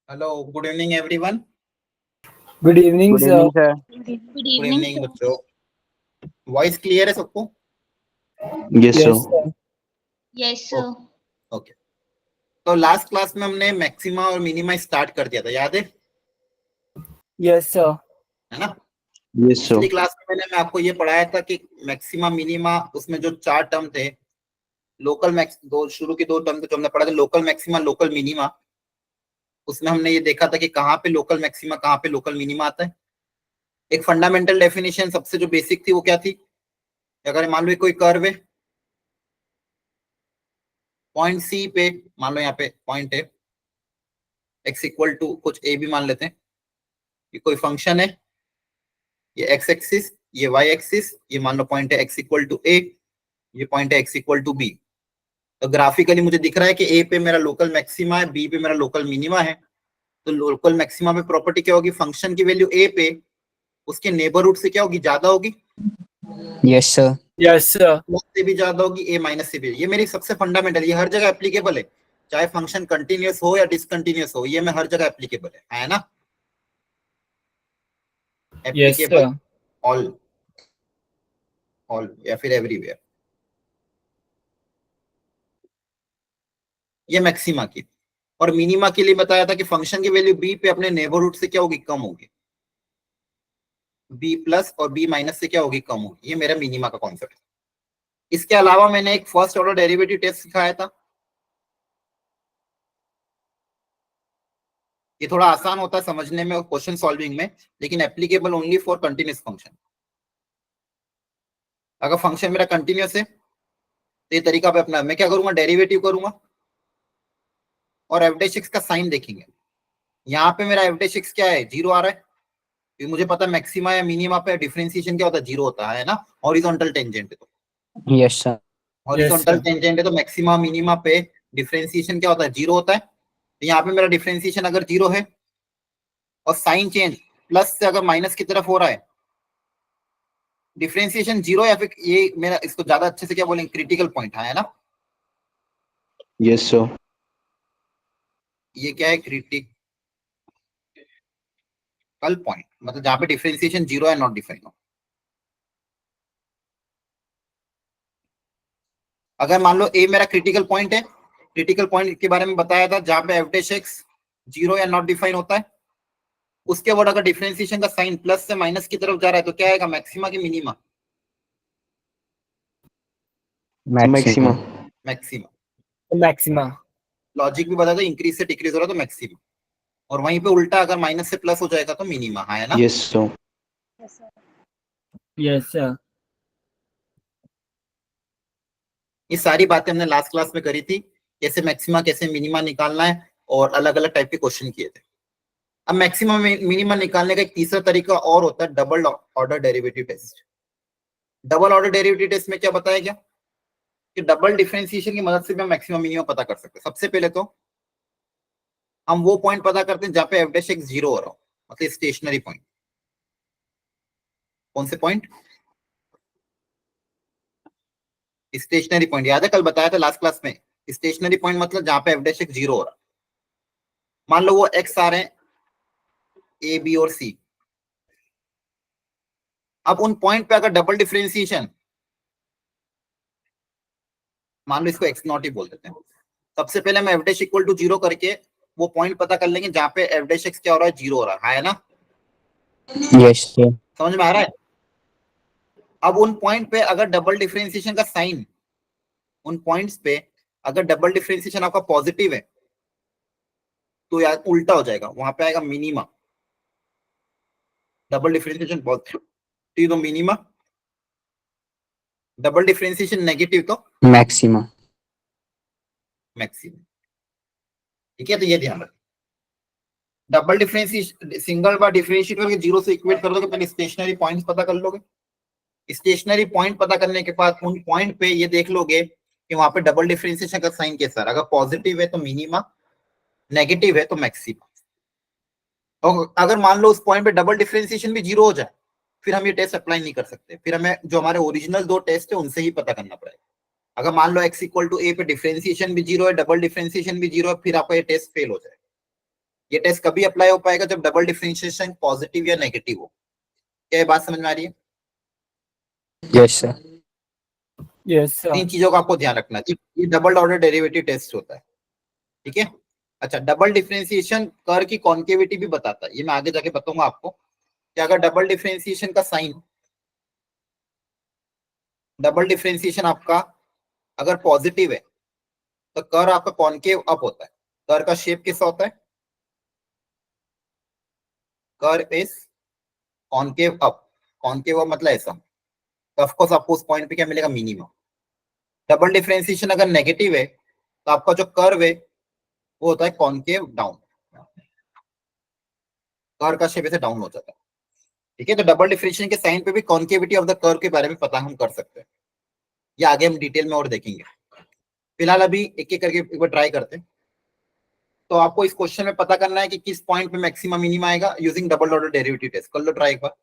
Hello, good evening everyone. Good evening good sir. Evening sir. Good evening बच्चों। Voice clear है सबको? Yes yes sir. Sir. Yes sir. Okay. तो last class में हमने maxima और minima start कर दिया था, याद यस सर। है ना? यस पिछली सर। क्लास में मैं आपको ये पढ़ाया था कि मैक्सिमा मिनिमा, उसमें जो चार टर्म थे, लोकल मैक्स, दो शुरू के दो टर्म जो हमने पढ़ा था, लोकल मैक्सिमा लोकल मिनिमा, उसमें हमने ये देखा था कि कहाँ पे लोकल मैक्सिमा कहाँ पे लोकल मिनिमा आता है। एक फंडामेंटल डेफिनेशन सबसे जो बेसिक थी वो क्या थी? अगर मान लो कोई कर्व है, पॉइंट सी पे, मान लो यहाँ पे पॉइंट है x इक्वल टू कुछ a भी मान लेते हैं, ये कोई फंक्शन है, ये x एक्सिस, ये y एक्सिस, ये मान लो पॉइंट है x इक्वल टू a, ये पॉइंट है x इक्वल टू b। तो ग्राफिकली मुझे दिख रहा है कि a पे मेरा लोकल मैक्सिमा है, b पे मेरा लोकल मिनिमा है। तो लोकल मैक्सिमा में प्रॉपर्टी क्या होगी? फंक्शन की वैल्यू a पे उसके नेबरहुड से क्या होगी? ज्यादा होगी। Yes sir. Yes sir. Plus से भी ज्यादा होगी, a माइनस से भी। ये मेरी सबसे फंडामेंटल, ये हर जगह एप्लीकेबल है, चाहे फंक्शन कंटिन्यूअस हो या डिसकंटिन्यूअस हो, ये मैं हर जगह एप्लीकेबल है ना? Yes applicable sir. ऑल या फिर एवरीवेयर। ये मैक्सिमा की। और मिनिमा के लिए बताया था कि फंक्शन की वैल्यू b पे अपने नेबरहुड से क्या होगी? कम होगी। b प्लस और b माइनस से क्या होगी? कम होगी। ये मेरा मिनिमा का कॉन्सेप्ट है। इसके अलावा मैंने एक फर्स्ट ऑर्डर डेरिवेटिव टेस्ट सिखाया था। ये थोड़ा आसान होता है समझने में और क्वेश्चन सॉल्विंग में, लेकिन applicable only for continuous function. अगर फंक्शन मेरा कंटिन्यूअस है तो ये तरीका पे अपना, मैं क्या करूंगा? डेरिवेटिव करूंगा और एफ डैश एक्स का साइन देखेंगे। यहाँ पे मेरा एफ डैश एक्स क्या है? जीरो आ रहा है, क्योंकि मुझे पता है मैक्सिमा या मिनिमा पे डिफरेंशिएशन क्या होता है? जीरो होता है ना? हॉरिजॉन्टल टेंजेंट है तो, यस सर। हॉरिजॉन्टल टेंजेंट है तो मैक्सिमा मिनिमा पे डिफरेंशिएशन क्या होता है? जीरो होता है। तो यहाँ पे मेरा डिफरेंशिएशन अगर जीरो है और साइन चेंज प्लस से अगर माइनस की तरफ हो रहा है, डिफरेंशिएशन जीरो, या फिर ये मेरा, इसको ज्यादा अच्छे से क्या बोलेंगे? क्रिटिकल पॉइंट है ना? Yes sir. ये क्या है? क्रिटिकल पॉइंट, मतलब जहां पे डिफरेंशिएशन जीरो है, नॉट डिफाइन हो। अगर मान लो ए मेरा क्रिटिकल पॉइंट है, क्रिटिकल पॉइंट के बारे में बताया था जहां पे एफ डैश एक्स जीरो या नॉट डिफाइन होता है, उसके बाद अगर डिफरेंशिएशन का साइन प्लस से माइनस की तरफ जा रहा है तो क्या आएगा? मैक्सिमा की minima? Maxima. Maxima. Maxima. Logic भी बता दो, इंक्रीज से डिक्रीज हो रहा है तो मैक्सिमा, और वहीं पे उल्टा अगर माइनस से प्लस हो जाएगा तो मिनिमा, है ना? Yes sir. Yes sir. ये सारी बातें हमने लास्ट क्लास में करी थी, कैसे मैक्सिमा कैसे मिनिमा निकालना है, और अलग अलग टाइप के क्वेश्चन किए थे। अब मैक्सिमम मिनिमा निकालने का एक तीसरा तरीका और होता है, double order derivative test. Double order derivative test में क्या बताया गया कि डबल डिफरेंशिएशन की मदद से भी हम मैक्सिमम मिनिमम पता कर सकते हैं। सबसे पहले तो हम वो पॉइंट पता करते हैं जहां पे एफ डैश एक्स जीरो हो रहा हो, मतलब स्टेशनरी पॉइंट। कौन से पॉइंट? Stationary point. याद है कल बताया था लास्ट क्लास में, स्टेशनरी पॉइंट मतलब जहां पे एफ डैश एक्स जीरो हो रहा है। मान लो वो एक्स आ रहे हैं ए बी और सी। अब उन पॉइंट पे अगर डबल डिफरेंशिएशन, मान लो इसको एक्स नॉट ही बोल देते हैं, सबसे पहले हम F dash equal to zero करके वो पॉइंट पता कर लेंगे जहां पे एफ डैश एक्स क्या हो रहा है? जीरो हो रहा है ना? Yes sir. समझ में आ रहा है? अब उन पॉइंट पे अगर डबल डिफरेंशिएशन का साइन, उन पॉइंट्स पे अगर डबल डिफरेंशिएशन आपका पॉजिटिव है तो यार उल्टा हो जाएगा, वहां पे आएगा मिनिमा। डबल डिफरेंशिएशन पॉजिटिव तो मिनिमा, डबल डिफरेंशिएशन नेगेटिव तो मैक्सिमा। मैक्सिमम। ठीक है, तो ये ध्यान रखें। डबल डिफरेंशिएशन, सिंगल बार डिफरेंशिएट करके जीरो से इक्वेट कर दोगे, पहले स्टेशनरी पॉइंट्स पता कर लोगे। स्टेशनरी पॉइंट पता करने के बाद उन पॉइंट पे ये देख लोगे कि वहां पे डबल डिफरेंशिएशन का साइन कैसा है। अगर पॉजिटिव है तो मिनिमा, नेगेटिव है तो मैक्सिमा। और अगर मान लो उस पॉइंट पे डबल डिफरेंशिएशन भी जीरो हो जाए, फिर हम ये टेस्ट अप्लाई नहीं कर सकते, फिर हमें जो हमारे ओरिजिनल दो टेस्ट है उनसे ही पता करना पड़ेगा। अगर मान लो x इक्वल टू ए पे डिफरेंशिएशन भी जीरो है, डबल डिफरेंशिएशन भी जीरो है, फिर आपका ये टेस्ट फेल हो जाए। ये टेस्ट कभी अप्लाई हो पाएगा जब डबल डिफरेंशिएशन पॉजिटिव या नेगेटिव हो। क्या ये बात समझ में आ रही है? Yes, sir. Yes, sir. तीन चीजों का आपको ध्यान रखना है। ये डबल ऑर्डर डेरिवेटिव टेस्ट होता है, ठीक है। अच्छा, डबल डिफरेंशिएशन कर की कॉन्केविटी भी बताता है, ये मैं आगे जाके बताऊंगा आपको कि अगर डबल डिफरेंशिएशन का साइन, डबल डिफरेंशिएशन आपका अगर पॉजिटिव है तो कर आपका कॉन्केव अप होता है। कर का शेप कैसा होता है? कर is concave up. Concave up मतलब ऐसा, तो ऑफ कोर्स आपको उस पॉइंट पे क्या मिलेगा? मिनिमम। डबल डिफरेंशिएशन अगर नेगेटिव है तो आपका जो कर्व है वो होता है कॉन्केव डाउन, कर का शेप ऐसे डाउन हो जाता है, ठीक है। तो डबल डिफरेंशिएशन के साइन पे भी कॉन्केविटी ऑफ द कर्व के बारे में पता हम कर सकते हैं, ये आगे हम डिटेल में और देखेंगे। फिलहाल अभी एक एक करके एक बार ट्राई करते हैं। तो आपको इस क्वेश्चन में पता करना है कि किस पॉइंट पे मैक्सिमम मिनिमा आएगा using double order derivative test. कर लो ट्राई एक बार।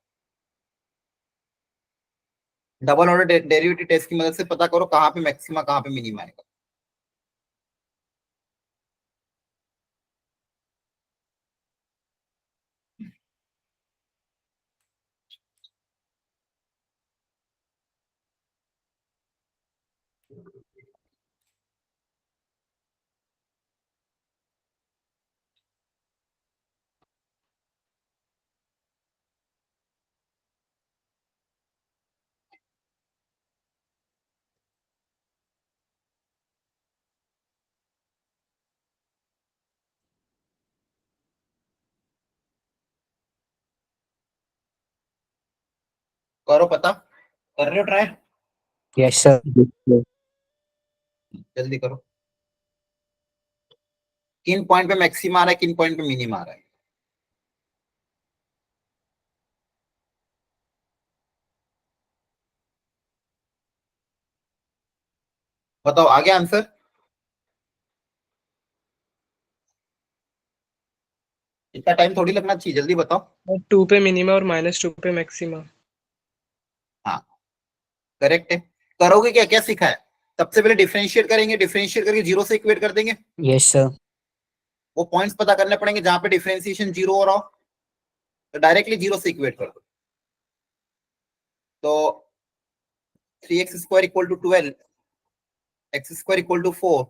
डबल ऑर्डर डेरिवेटिव टेस्ट की मदद से पता करो कहां पे मैक्सिमा कहां पे मिनिमा आएगा। करो पता, कर रहे हो try? Yes, sir. Yes, sir. जल्दी करो। किन पॉइंट पे मैक्सिमा आ रहा है, किन पॉइंट पे मिनिमा आ रहा है? बताओ आगे आंसर। इतना टाइम थोड़ी लगना चाहिए, जल्दी बताओ। 2 पे मिनिमा और -2 पे मैक्सिमा। हाँ, करेक्ट है। करोगे क्या? क्या सीखा है? सबसे पहले डिफरेंशिएट करेंगे, डिफरेंशिएट करके जीरो से इक्वेट कर देंगे। Yes, sir. वो पॉइंट्स पता करने पड़ेंगे जहां पे डिफरेंशिएशन जीरो हो रहा हो, तो डायरेक्टली जीरो से इक्वेट कर दो। तो 3x square equal to 12, X square equal to 4,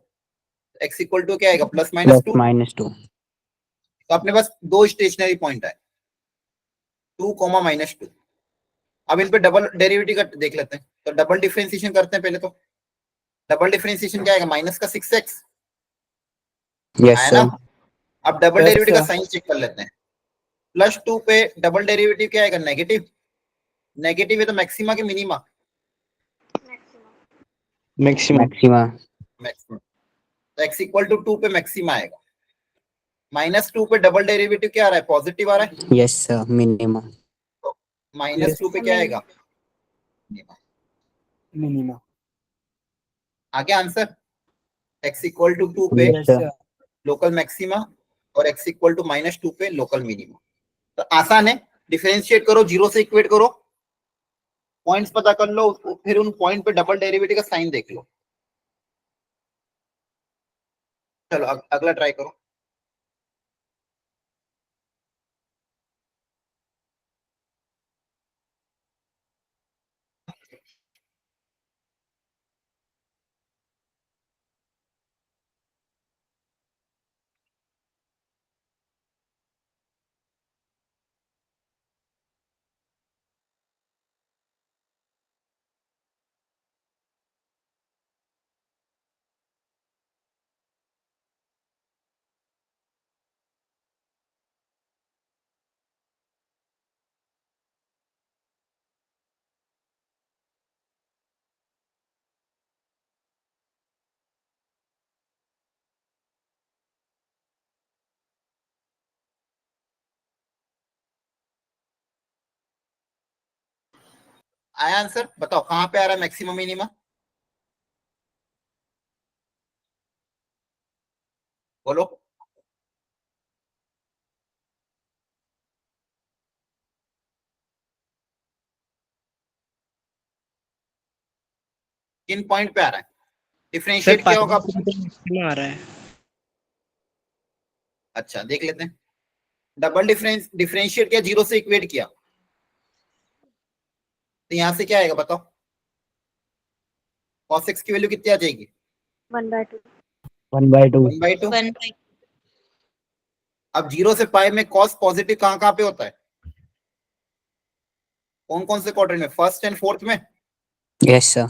X equal to क्या आएगा? Plus minus Plus 2। minus 2. तो अपने पास दो स्टेशनरी पॉइंट है, 2 कोमा -2। अब इन पे डबल डेरिवेटिव का देख लेते हैं। तो डबल डिफरेंशिएशन करते हैं पहले। तो डबल डिफरेंशिएशन क्या आएगा? माइनस का 6x Yes, आया sir. ना। अब डबल Yes, डेरिवेटिव का sir. साइन चेक कर लेते हैं। +2 पे डबल डेरिवेटिव क्या आएगा? नेगेटिव। नेगेटिव है तो मैक्सिमा के मिनिमा? Maximum. Maxima. मैक्सिमा। तो x इक्वल टू 2 पे मैक्सिमा आएगा। -2 पे डबल डेरिवेटिव क्या आ रहा है? पॉजिटिव आ रहा है। Yes, sir. Minima. तो Yes. -2 पे क्या आएगा? Minima. आगे आंसर। x इक्वल टू 2 पे Yes, Yes, sir. sir. Local maxima और x इक्वल टू -2 पे लोकल मिनिमा। तो आसान है, डिफरेंशिएट करो, जीरो से इक्वेट करो, पॉइंट्स पता कर लो, फिर उन पॉइंट पे डबल डेरिवेटिव का साइन देख लो। चलो अगला ट्राई करो। आया आंसर? बताओ कहां पे आ रहा है मैक्सिमम मिनिमा? बोलो। किन पॉइंट पे आ रहा है? सर डिफरेंशिएट किया होगा। -2 पे मैक्सिमा आ रहा है। अच्छा देख लेते हैं। डबल डिफरेंशिएट किया, जीरो से इक्वेट किया, तो यहां से क्या आएगा बताओ? cos x की वैल्यू कितनी आ जाएगी? 1/2. 1/2. 1/2। 1/2. अब 0 से पाई में cos पॉजिटिव कहां कहां पे होता है? कौन कौन से क्वाड्रेंट में? फर्स्ट एंड फोर्थ में। Yes, sir.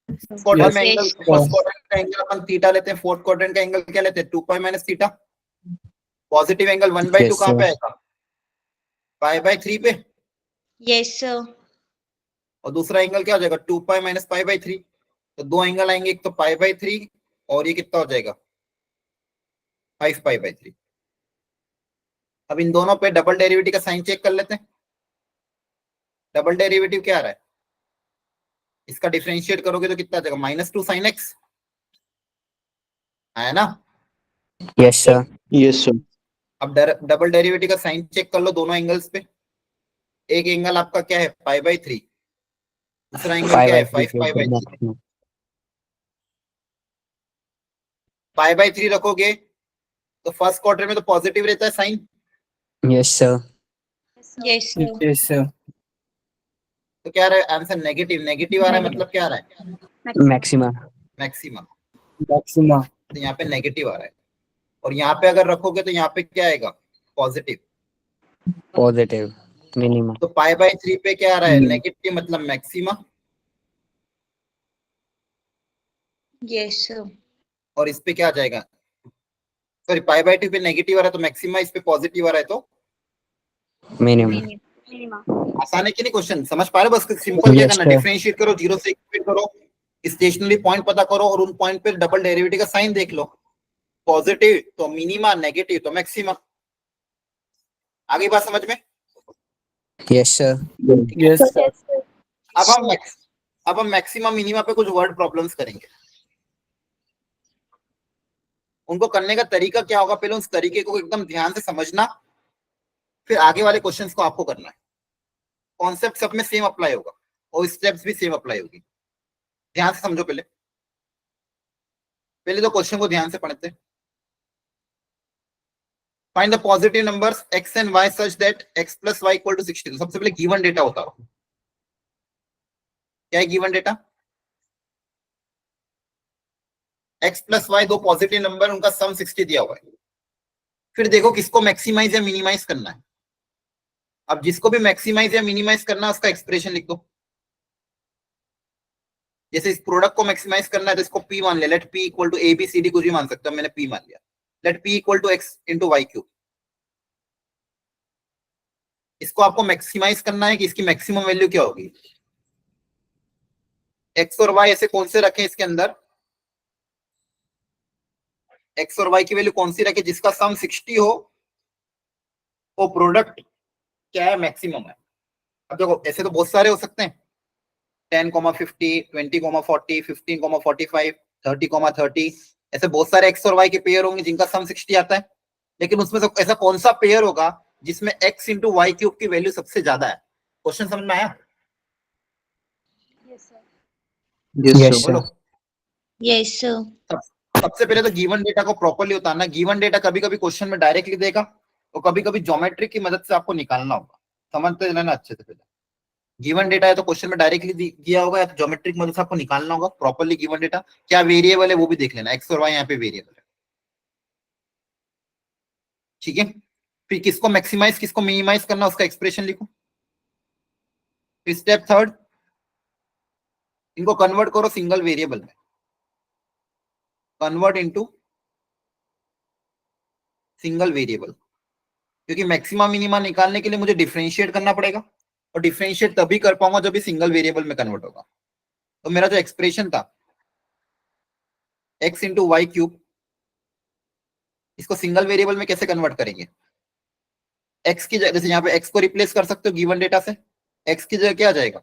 Quadrant Yes. में एंगल, फर्स्ट क्वाड्रेंट का एंगल अपन थीटा लेते हैं, फोर्थ क्वाड्रेंट का एंगल क्या लेते हैं? 2 pi minus theta. Positive angle 1/2 Yes, कहां पे sir. आएगा? π/3 पे। Yes, sir. और दूसरा एंगल क्या हो जाएगा? 2 पाई माइनस π/3। तो दो एंगल आएंगे, एक तो π/3 और ये कितना हो जाएगा? 5 π/3। अब इन दोनों पे डबल डेरिवेटिव का साइन चेक कर लेते हैं। डबल डेरिवेटिव क्या आ रहा है? इसका डिफरेंशिएट करोगे तो कितना आ जाएगा? -2 sin x है ना? Yes, sir. Yes, sir. अब डबल डेरिवेटिव का साइन चेक कर लो दोनों एंगल्स पे। एक एंगल आपका क्या है? π/3, दूसरा एंगल क्या है? 5 π/3। Maximum. π/3 रखोगे तो फर्स्ट क्वार्टर में तो पॉजिटिव रहता है sign, Yes, sir. Yes, sir. Yes, sir. तो क्या आ रहा है आंसर? नेगेटिव। नेगेटिव आ रहा है मतलब क्या आ रहा है? Maxima. मैक्सिमम। Maxima. तो यहाँ पे नेगेटिव आ रहा है, और यहाँ पे अगर रखोगे तो यहाँ पे क्या आएगा? पॉजिटिव। Positive. Minima. तो π/3 पे क्या आ रहा है? हम्म। नेगेटिव मतलब मैक्सिमा, Yes, sir. और इस पे क्या आ जाएगा? सॉरी, π/2 पे नेगेटिव आ रहा है तो मैक्सिमा, इस पे पॉजिटिव आ रहा है तो Minima. Minima. आसान है कि नहीं क्वेश्चन? समझ पा रहे हो? बस सिंपल क्या Yes, करना, sir. डिफरेंशिएट करो, जीरो से इक्वेट करो, स्टेशनरी पॉइंट पता करो और उन पॉइंट पे डबल डेरिवेटिव का साइन देख लो। पॉजिटिव तो मिनिमा, नेगेटिव तो मैक्सिमा। आगे बात समझ में? Yes, sir. Yes, sir. अब हम मैक्सिमा मिनिमा पे कुछ वर्ड प्रॉब्लम्स करेंगे। उनको करने का तरीका क्या होगा? पहले उस तरीके को एकदम ध्यान से समझना, फिर आगे वाले क्वेश्चंस को आपको करना है। कॉन्सेप्ट सब में सेम अप्लाई होगा और स्टेप्स भी सेम अप्लाई होगी। ध्यान से समझो। पहले तो क्वेश्चन को ध्यान से पढ़ते हैं। Find the positive numbers x and y such that x plus y equal to 60। सबसे पहले गिवन डेटा होता है। क्या है given data? x plus y दो पॉजिटिव नंबर, उनका सम 60 दिया हुआ है। फिर देखो किसको मैक्सिमाइज या मिनिमाइज करना है। अब जिसको भी मैक्सिमाइज या मिनिमाइज करना है उसका एक्सप्रेशन लिख दो। जैसे इस प्रोडक्ट को मैक्सिमाइज करना है तो इसको p मान लिया, let p equal to ABCD कुछ भी मान सकते हो, मैंने p मान लिया। Let p equal to x into Y cube. इसको आपको मैक्सिमाइज करना है कि इसकी मैक्सिमम वैल्यू क्या होगी। x और y ऐसे कौन से रखें इसके अंदर? x और y की वैल्यू कौन सी रखे जिसका सम 60 हो, वो प्रोडक्ट क्या है? मैक्सिमम है। अब देखो ऐसे तो बहुत सारे हो सकते हैं, 10,50, 20,40, 15,45, 30,30, ऐसे बहुत सारे x और y के पेयर होंगे जिनका सम 60 आता है। लेकिन उसमें से ऐसा कौन सा पेयर होगा जिसमें x इंटू वाई क्यूब की वैल्यू सबसे ज्यादा है? क्वेश्चन समझ में आया? Yes, sir. Yes, Yes, sir. sir. बोलो। Yes, sir. सबसे पहले तो गिवन डेटा को प्रॉपर्ली उतारना। गिवन डेटा कभी कभी क्वेश्चन में डायरेक्टली देगा और कभी कभी ज्योमेट्री की मदद से आपको निकालना होगा। समझते रहना अच्छे से। पहले गिवन डेटा है तो क्वेश्चन में डायरेक्टली दिया होगा या तो ज्योमेट्री की मदद से आपको निकालना होगा प्रॉपर्ली गिवन डेटा। क्या वेरिएबल है वो भी देख लेना, एक्स और वाई यहाँ पे वेरिएबल है। ठीक है, फिर किसको मैक्सिमाइज किसको मिनिमाइज करना उसका एक्सप्रेशन लिखो। फिर स्टेप थर्ड, इनको कन्वर्ट करो सिंगल वेरिएबल में। कन्वर्ट इनटू सिंगल वेरिएबल, क्योंकि मैक्सिमम मिनिमा निकालने के लिए मुझे डिफरेंशिएट करना पड़ेगा और डिफरेंशिएट तभी कर पाऊंगा जब भी सिंगल वेरिएबल में कन्वर्ट होगा। तो मेरा जो एक्सप्रेशन था x इंटू वाई क्यूब, इसको सिंगल वेरिएबल में कैसे कन्वर्ट करेंगे? x की जगह, जैसे यहाँ पे x को रिप्लेस कर सकते हो गिवन डेटा से, x की जगह क्या आ जाएगा?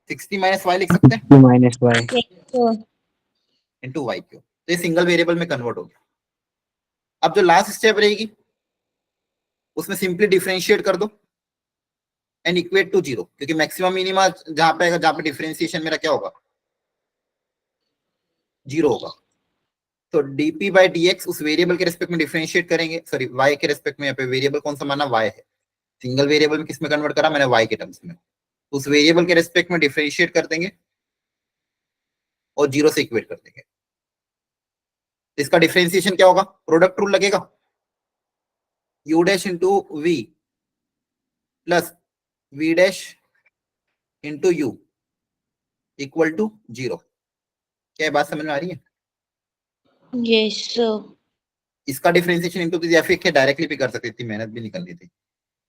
60 माइनस वाई लिख सकते हैं, 2 minus y. Yes, sir. Into Y cube. तो ये सिंगल वेरिएबल में कन्वर्ट हो गया। अब जो लास्ट स्टेप रहेगी उसमें सिंपली डिफरेंशिएट कर दो एंड इक्वेट टू 0, क्योंकि मैक्सिमम मिनिमा जहां पे आएगा, जहां पे डिफरेंशिएशन मेरा क्या होगा? 0 होगा। तो dp बाय dx उस वेरिएबल के रेस्पेक्ट में डिफरेंशिएट करेंगे, सॉरी y के रेस्पेक्ट में, यहाँ पे वेरिएबल कौन सा माना, y है, सिंगल वेरिएबल में किस में कन्वर्ट करा मैंने, y के टर्म्स में, उस वेरिएबल के रेस्पेक्ट में डिफरेंशिएट कर देंगे और 0 से इक्वेट कर देंगे। इसका डिफरेंशिएशन क्या होगा, प्रोडक्ट रूल लगेगा, u dash into v plus v dash into u equal to 0। क्या बात समझ में आ रही है? Yes, sir. इसका डिफरेंशिएशन इंटू या फिर डायरेक्टली भी कर सकती थी, मेहनत भी निकल रही थी।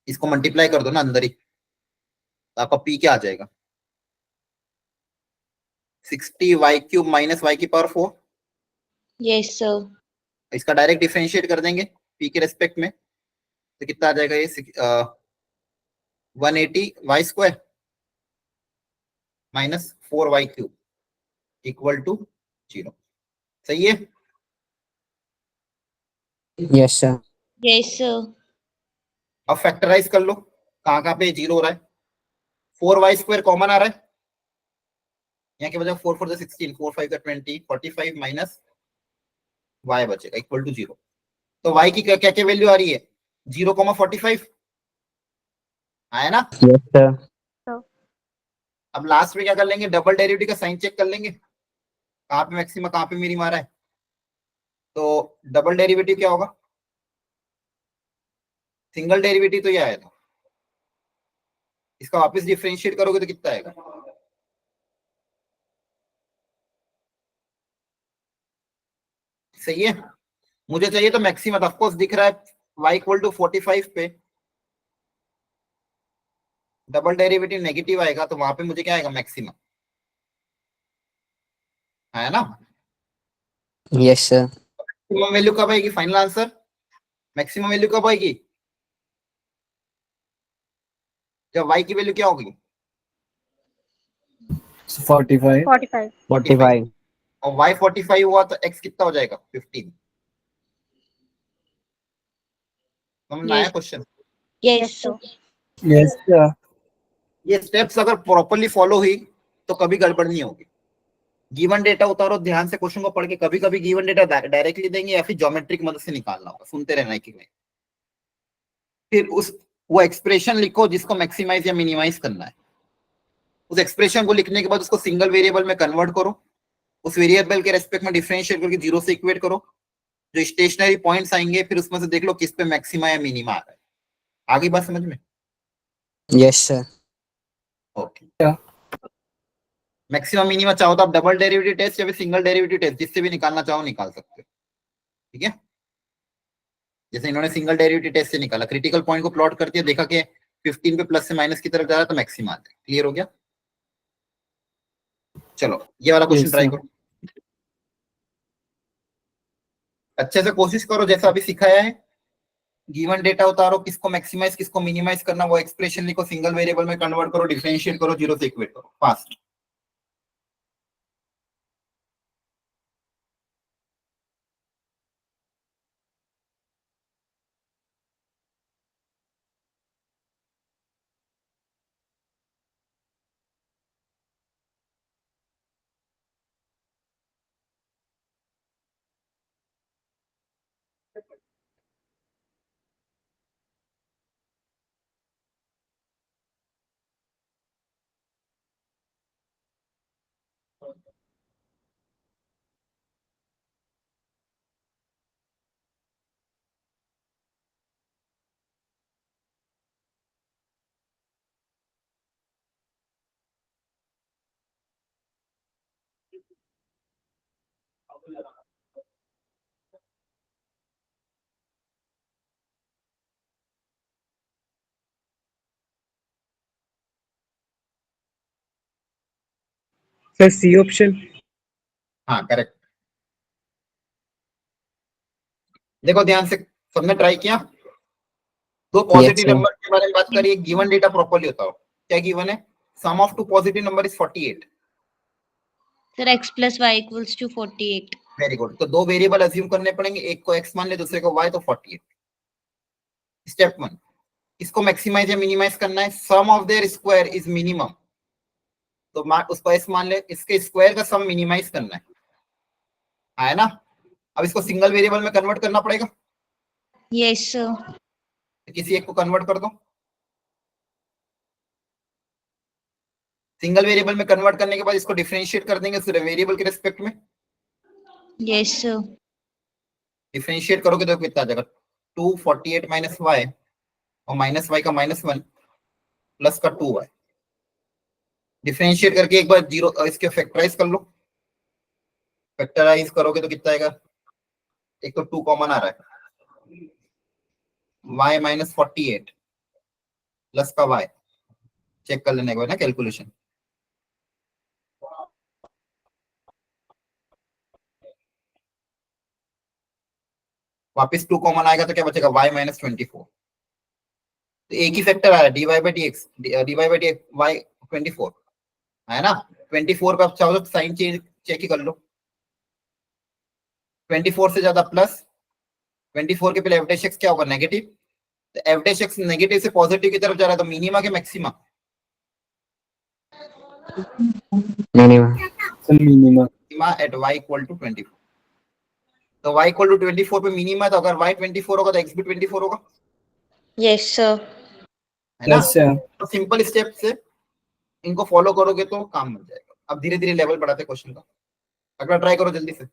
इसको मल्टीप्लाई कर दो ना अंदर ही, तो आपका p क्या आ जाएगा, 60y क्यूब माइनस y की पावर 4। Yes, sir. इसका डायरेक्ट डिफरेंशिएट कर देंगे p के रेस्पेक्ट में, तो कितना आ जाएगा ये 180y square minus 4y cube equal to 0। सही है? Yes, sir. Yes, sir. अब फैक्टराइज कर लो, कहाँ कहाँ पे 0 हो रहा है, 4y स्क्वायर कॉमन आ रहा है, यहाँ के बजाय 4 4 16, 4 5 20, 45 माइनस y बचेगा इक्वल टू 0। तो y की क्या क्या वैल्यू आ रही है, 0,45 आया ना। Yes, sir. अब लास्ट में क्या कर लेंगे, डबल डेरिवेटिव का साइन चेक कर लेंगे, कहाँ पे मैक्सिमा कहाँ पे मिनिमा आ रहा है। तो डबल डेरिवेटिव क्या होगा, सिंगल डेरिवेटिव तो ये आया था, इसका वापस डिफरेंशिएट करोगे तो कितना आएगा, सही है। मुझे चाहिए तो मैक्सिमा, ऑफ कोर्स दिख रहा है y इक्वल टू 45 पे डबल डेरिवेटिव नेगेटिव आएगा, तो वहां पे मुझे क्या आएगा, मैक्सिमा है ना। Yes, sir. मैक्सिमम वैल्यू कब आएगी, फाइनल आंसर, मैक्सिमम वैल्यू कब आएगी, जब y की वैल्यू क्या होगी, 45. 45. 45. और y 45 हुआ तो x कितना हो जाएगा, 15। समझ में आया Yes. Question? Yes, sir. Yes, sir. ये स्टेप्स अगर प्रॉपरली फॉलो हुई तो कभी गड़बड़ नहीं होगी। गिवन डेटा उतारो ध्यान से, क्वेश्चन को पढ़ के, कभी कभी गिवन डेटा डायरेक्टली देंगे या फिर ज्योमेट्रिक मदद से निकालना होगा, सुनते रहना है कि नहीं। फिर वो एक्सप्रेशन लिखो जिसको मैक्सिमाइज या मिनिमाइज करना है, उस एक्सप्रेशन को लिखने के बाद उसको सिंगल वेरिएबल में कन्वर्ट करो, उस वेरिएबल के रेस्पेक्ट में डिफरेंशिएट करके 0 से इक्वेट करो, जो स्टेशनरी पॉइंट्स आएंगे फिर उसमें से देख लो किस पे मैक्सिमा या मिनिमा आ रहा है। आगे बात समझ में? Yes, sir. Okay. Yeah. Maximum minima चाहो तो आप डबल डेरिवेटिव टेस्ट या फिर सिंगल डेरिवेटिव टेस्ट जिससे भी निकालना चाहो निकाल सकते हो, ठीक है। जैसे इन्होंने सिंगल डेरिवेटिव टेस्ट से निकाला, क्रिटिकल पॉइंट को प्लॉट करके देखा कि 15 पे प्लस से माइनस की तरफ जा रहा है तो मैक्सिमा आता है। क्लियर हो गया? चलो ये वाला क्वेश्चन Yes, ट्राई sir. करो, अच्छे से कोशिश करो जैसा अभी सिखाया है। गिवन डेटा उतारो, किसको मैक्सिमाइज किसको मिनिमाइज करना, वो एक्सप्रेशन लिखो, सिंगल वेरिएबल में कन्वर्ट करो, डिफरेंशिएट करो, 0 से इक्वेट करो, फास्ट। Sir C option. हाँ करेक्ट। देखो ध्यान से, सबने ट्राई किया। दो पॉजिटिव sir. नंबर के बारे में बात करिए, गिवन डेटा प्रॉपर्ली होता हो। क्या गिवन है? Sum of two positive number is 48। Sir, x plus y equals to 48. Very good. तो दो वेरिएबल अज्यूम करने पड़ेंगे, एक को x मान ले दूसरे को y, तो 48। स्टेप 1, इसको मैक्सिमाइज या मिनिमाइज करना है, sum of their square is minimum, तो उसको s मान ले, इसके स्क्वायर का सम मिनिमाइज करना है ना। अब इसको सिंगल वेरिएबल में कन्वर्ट करना पड़ेगा, Yes, sir. तो किसी एक को कन्वर्ट कर दो। सिंगल वेरिएबल में कन्वर्ट करने के बाद इसको डिफरेंशिएट कर देंगे वेरिएबल के रिस्पेक्ट में। Yes, sir. डिफरेंशिएट करोगे तो कितना आ जाएगा, 248 माइनस वाई और माइनस वाई का -1 प्लस का 2y। डिफरेंशिएट करके एक बार जीरो इसके फैक्टराइज कर लो। फैक्टराइज करोगे तो कितना आएगा, एक तो 2 कॉमन आ रहा है, y माइनस 48 प्लस का y, चेक कर लेने के बाद ना कैलकुलेशन। वापस 2 कॉमन आएगा तो क्या बचेगा, y माइनस 24। तो एक ही फैक्टर आया dy by D X, dy by D Y 24 है ना। 24 पे आप चाहो तो साइन चेंज चेक ही कर लो। 24 से ज्यादा प्लस, 24 के पहले एफ डैश एक्स क्या होगा, नेगेटिव। तो एफ डैश एक्स नेगेटिव से पॉजिटिव की तरफ जा रहा है, तो मिनिमा के maxima, Minimum. Minima. Minima at y equal to 24। तो y इक्वल टू 24 पे मिनिमा है, तो अगर y 24 होगा तो x भी 24 होगा, Yes, sir. है ना। Yes, sir. तो सिंपल स्टेप से इनको फॉलो करोगे तो काम मिल जाएगा। अब धीरे धीरे लेवल बढ़ाते क्वेश्चन का, अगला ट्राई करो जल्दी से।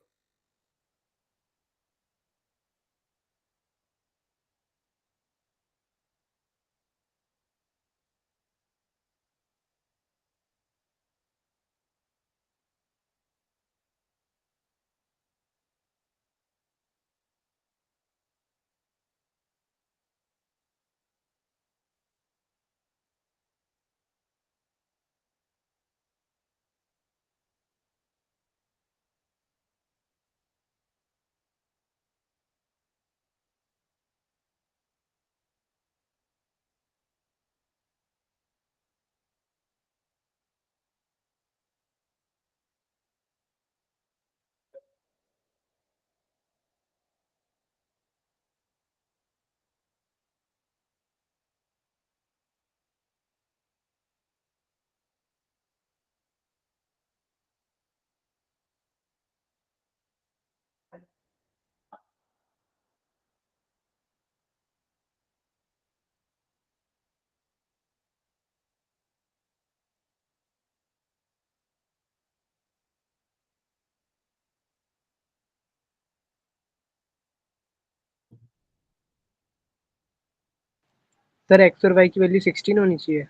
सर एक्स और वाई की वैल्यू 16 होनी चाहिए।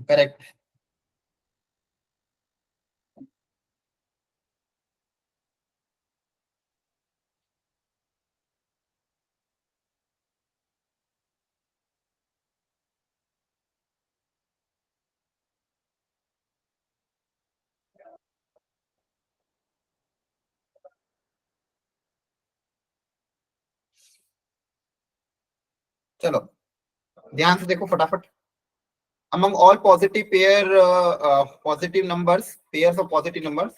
करेक्ट। चलो ध्यान से देखो फटाफट। among all positive positive numbers, pairs of positive numbers